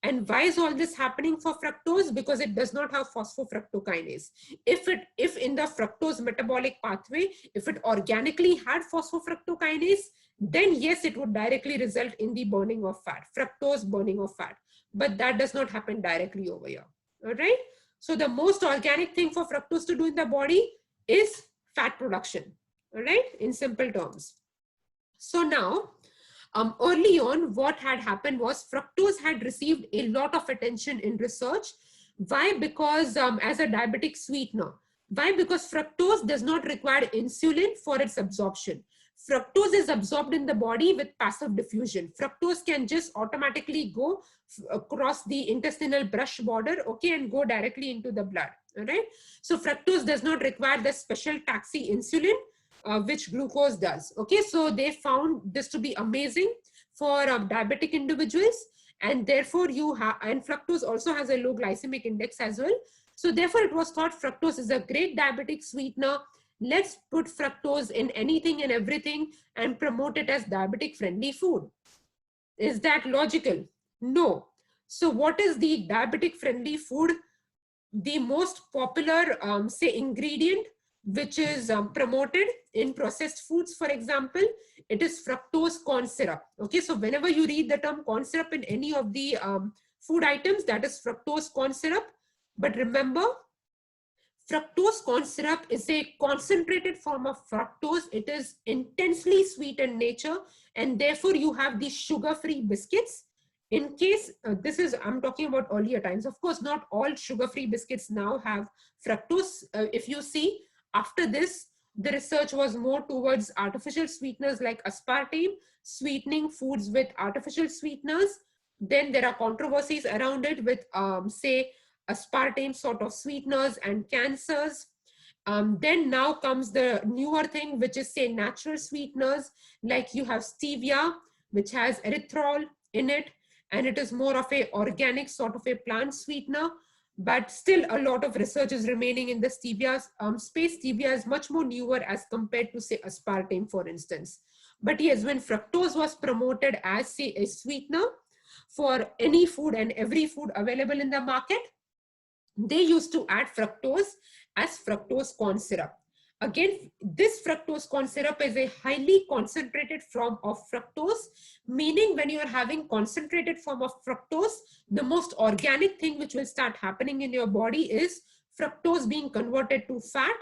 And why is all this happening for fructose? Because it does not have phosphofructokinase. If in the fructose metabolic pathway, if it organically had phosphofructokinase, then yes, it would directly result in the burning of fat, fructose burning of fat. But that does not happen directly over here. All right. So the most organic thing for fructose to do in the body is fat production. All right. In simple terms. So now, early on, what had happened was fructose had received a lot of attention in research. Why? Because as a diabetic sweetener. Why? Because fructose does not require insulin for its absorption. Fructose is absorbed in the body with passive diffusion. Fructose can just automatically go across the intestinal brush border, okay, and go directly into the blood, all right? So fructose does not require the special taxi insulin, which glucose does. Okay, so they found this to be amazing for diabetic individuals, and therefore you have, and fructose also has a low glycemic index as well. So therefore it was thought fructose is a great diabetic sweetener. Let's put fructose in anything and everything and promote it as diabetic friendly food. Is that logical? No. So what is the diabetic friendly food? The most popular, say, ingredient which is promoted in processed foods, for example, it is fructose corn syrup. Okay, so whenever you read the term corn syrup in any of the food items, that is fructose corn syrup. But remember, fructose corn syrup is a concentrated form of fructose. It is intensely sweet in nature, and therefore you have these sugar-free biscuits. In case this is, I'm talking about earlier times. Of course, not all sugar-free biscuits now have fructose. If you see, after this, the research was more towards artificial sweeteners like aspartame, sweetening foods with artificial sweeteners. Then there are controversies around it with, say, aspartame sort of sweeteners and cancers. Then now comes the newer thing, which is, say, natural sweeteners, like you have stevia, which has erythritol in it, and it is more of a organic sort of a plant sweetener. But still a lot of research is remaining in the stevia space. Stevia is much more newer as compared to, say, aspartame, for instance. But yes, when fructose was promoted as, say, a sweetener for any food and every food available in the market, they used to add fructose as fructose corn syrup. Again, this fructose corn syrup is a highly concentrated form of fructose, meaning when you are having concentrated form of fructose, the most organic thing which will start happening in your body is fructose being converted to fat.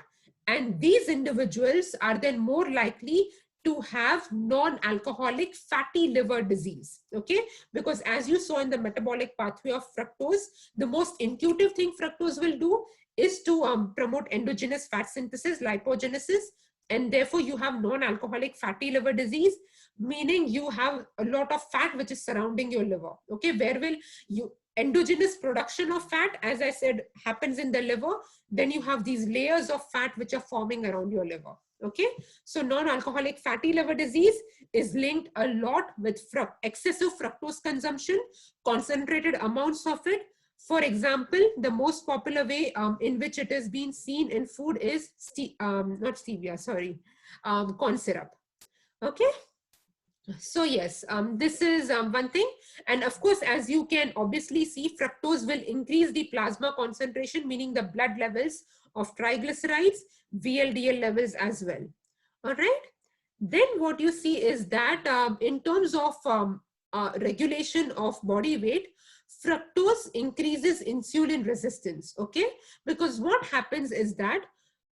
And these individuals are then more likely to have non-alcoholic fatty liver disease, okay? Because as you saw in the metabolic pathway of fructose, the most intuitive thing fructose will do is to promote endogenous fat synthesis, lipogenesis, and therefore you have non-alcoholic fatty liver disease, meaning you have a lot of fat which is surrounding your liver, okay? Where will you, endogenous production of fat, as I said, happens in the liver, then you have these layers of fat which are forming around your liver. Okay, so non-alcoholic fatty liver disease is linked a lot with excessive fructose consumption, concentrated amounts of it. For example, the most popular way in which it has been seen in food is not stevia, sorry, corn syrup. Okay. So yes, this is one thing. And of course, as you can obviously see, fructose will increase the plasma concentration, meaning the blood levels of triglycerides, VLDL levels as well. All right. Then what you see is that in terms of regulation of body weight, fructose increases insulin resistance, okay? Because what happens is that,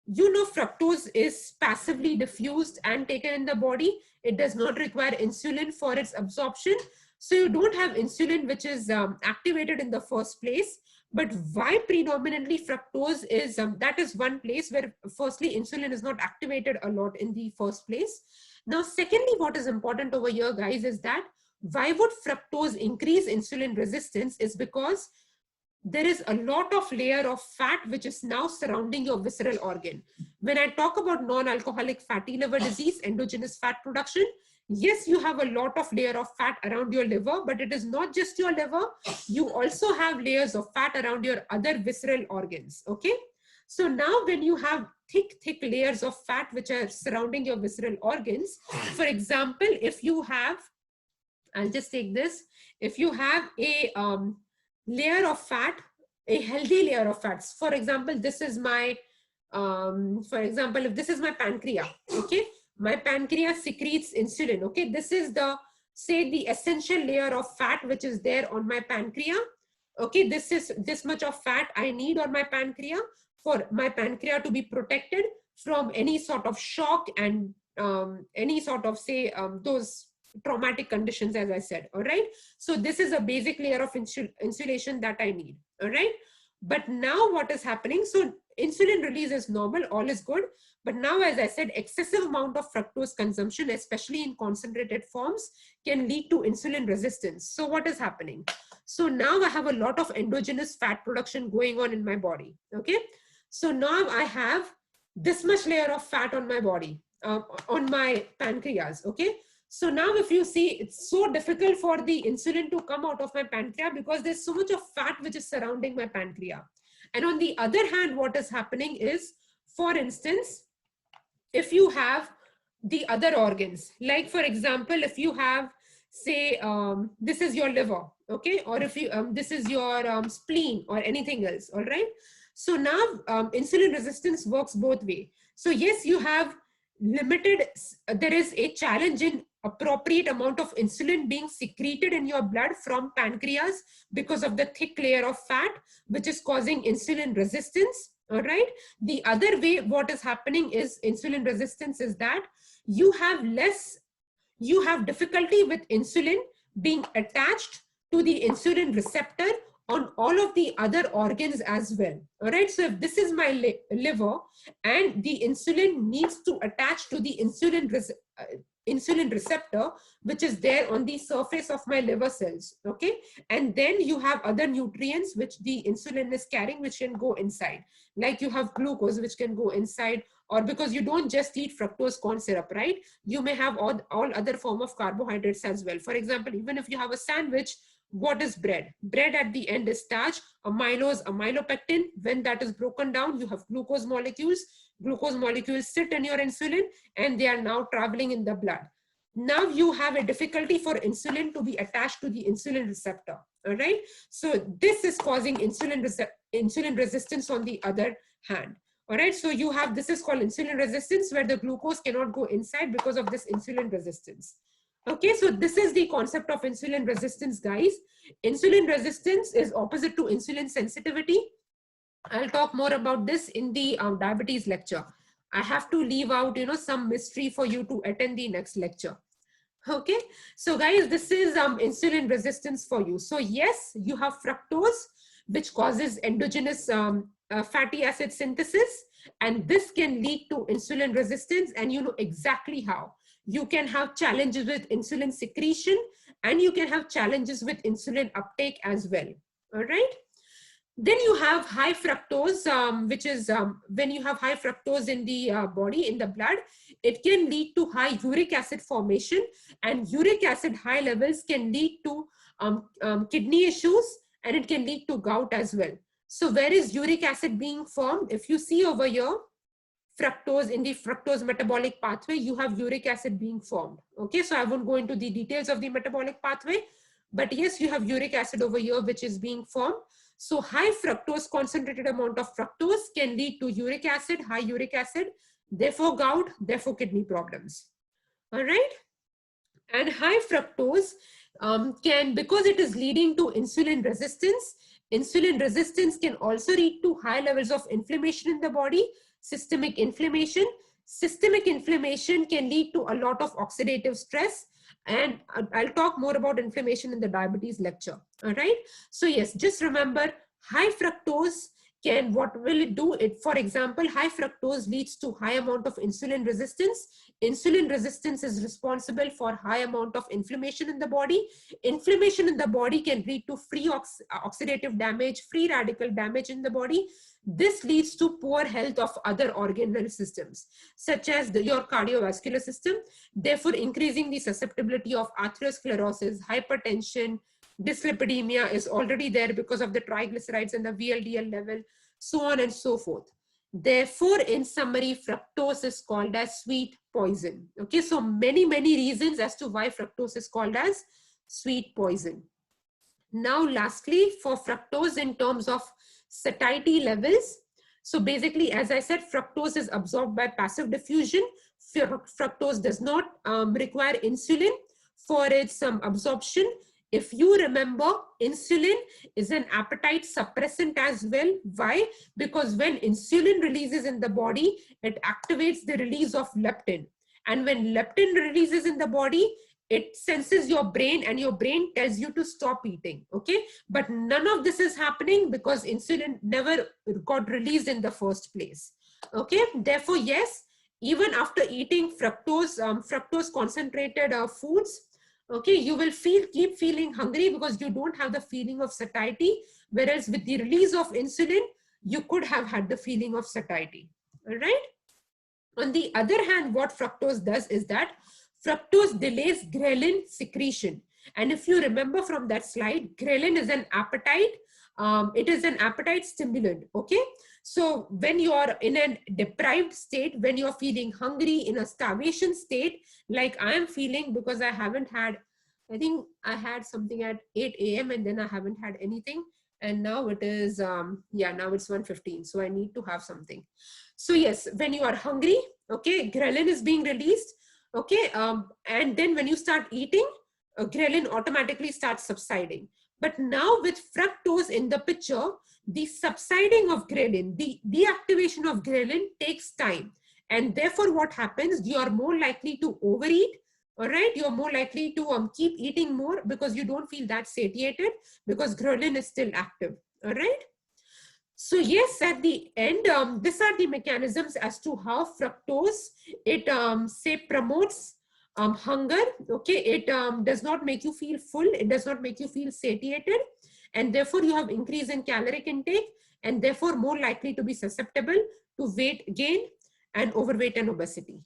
you know, fructose is passively diffused and taken in the body. It does not require insulin for its absorption. So you don't have insulin which is activated in the first place. But why predominantly fructose is, that is one place where firstly insulin is not activated a lot in the first place. Now, secondly, what is important over here, guys, is that why would fructose increase insulin resistance is because there is a lot of layer of fat which is now surrounding your visceral organ. When I talk about non-alcoholic fatty liver disease, endogenous fat production, yes, you have a lot of layer of fat around your liver, but it is not just your liver. You also have layers of fat around your other visceral organs, okay? So now when you have thick layers of fat which are surrounding your visceral organs, for example, if you have, I'll just take this, if you have a layer of fat, a healthy layer of fats, for example, this is my, if this is my pancreas, okay? My pancreas secretes insulin, okay? This is the, say, the essential layer of fat which is there on my pancreas, okay? This is this much of fat I need on my pancreas for my pancreas to be protected from any sort of shock and any sort of, say, those traumatic conditions, as I said, all right? So this is a basic layer of insulation that I need, all right? But now what is happening? So insulin release is normal, all is good. But now, as I said, excessive amount of fructose consumption, especially in concentrated forms, can lead to insulin resistance. So what is happening? So now I have a lot of endogenous fat production going on in my body, okay? So now I have this much layer of fat on my body, on my pancreas, okay? So now if you see, it's so difficult for the insulin to come out of my pancreas because there's so much of fat which is surrounding my pancreas. And on the other hand, what is happening is, for instance, if you have the other organs, like for example, if you have, say, this is your liver, okay? Or if you, this is your spleen or anything else, all right? So now insulin resistance works both ways. So yes, you have limited, there is a challenge in appropriate amount of insulin being secreted in your blood from pancreas because of the thick layer of fat, which is causing insulin resistance, all right? The other way what is happening is insulin resistance is that you have difficulty with insulin being attached to the insulin receptor on all of the other organs as well, all right? So if this is my liver and the insulin needs to attach to the insulin receptor, which is there on the surface of my liver cells, okay? And then you have other nutrients which the insulin is carrying, which can go inside, like you have glucose, which can go inside, or because you don't just eat fructose corn syrup, right? You may have all other form of carbohydrates as well. For example, even if you have a sandwich, what is bread? Bread at the end is starch, amylose, amylopectin. When that is broken down, you have glucose molecules. Glucose molecules sit in your insulin and they are now traveling in the blood. Now you have a difficulty for insulin to be attached to the insulin receptor, all right? So this is causing insulin resistance on the other hand, all right? So you have, this is called insulin resistance, where the glucose cannot go inside because of this insulin resistance. Okay, so this is the concept of insulin resistance, guys. Insulin resistance is opposite to insulin sensitivity. I'll talk more about this in the diabetes lecture. I have to leave out, you know, some mystery for you to attend the next lecture. Okay, so guys, this is insulin resistance for you. So yes, you have fructose, which causes endogenous fatty acid synthesis, and this can lead to insulin resistance, and you know exactly how. You can have challenges with insulin secretion, and you can have challenges with insulin uptake as well, all right? Then you have high fructose, which is when you have high fructose in the body, in the blood, it can lead to high uric acid formation, and uric acid high levels can lead to kidney issues, and it can lead to gout as well. So where is uric acid being formed? If you see over here, fructose, in the fructose metabolic pathway, you have uric acid being formed. Okay, so I won't go into the details of the metabolic pathway, but yes, you have uric acid over here, which is being formed. So high fructose, concentrated amount of fructose can lead to uric acid, high uric acid, therefore gout, therefore kidney problems. All right. And high fructose can, because it is leading to insulin resistance can also lead to high levels of inflammation in the body, systemic inflammation. Systemic inflammation can lead to a lot of oxidative stress. And I'll talk more about inflammation in the diabetes lecture. All right. So yes, just remember, high fructose can, what will it do? It, for example, high fructose leads to high amount of insulin resistance. Insulin resistance is responsible for high amount of inflammation in the body. Inflammation in the body can lead to free oxidative damage, free radical damage in the body. This leads to poor health of other organelle systems, such as your cardiovascular system, therefore increasing the susceptibility of atherosclerosis, hypertension. Dyslipidemia is already there because of the triglycerides and the VLDL level, so on and so forth. Therefore, in summary, fructose is called as sweet poison. Okay, so many reasons as to why fructose is called as sweet poison. Now, lastly, for fructose in terms of satiety levels. So basically, as I said, fructose is absorbed by passive diffusion. Fructose does not require insulin for its absorption. If you remember, insulin is an appetite suppressant as well. Why? Because when insulin releases in the body, it activates the release of leptin. And when leptin releases in the body, it senses your brain and your brain tells you to stop eating. Okay. But none of this is happening because insulin never got released in the first place. Okay. Therefore, yes, even after eating fructose concentrated foods, okay, you will keep feeling hungry because you don't have the feeling of satiety. Whereas with the release of insulin, you could have had the feeling of satiety. All right. On the other hand, what fructose does is that fructose delays ghrelin secretion. And if you remember from that slide, ghrelin is an appetite. It is an appetite stimulant. Okay. So when you are in a deprived state, when you're feeling hungry, in a starvation state, like I am feeling, because I haven't had, I think I had something at 8 a.m. and then I haven't had anything. And now it is, yeah, now it's 1:15. So I need to have something. So yes, when you are hungry, okay, ghrelin is being released. Okay, and then when you start eating, ghrelin automatically starts subsiding. But now with fructose in the picture, the subsiding of ghrelin, the deactivation of ghrelin takes time. And therefore what happens, you are more likely to overeat. All right, you're more likely to keep eating more because you don't feel that satiated because ghrelin is still active. All right. So yes, at the end, these are the mechanisms as to how fructose, it say promotes hunger. Okay, it does not make you feel full. It does not make you feel satiated. And therefore you have increase in caloric intake and therefore more likely to be susceptible to weight gain and overweight and obesity.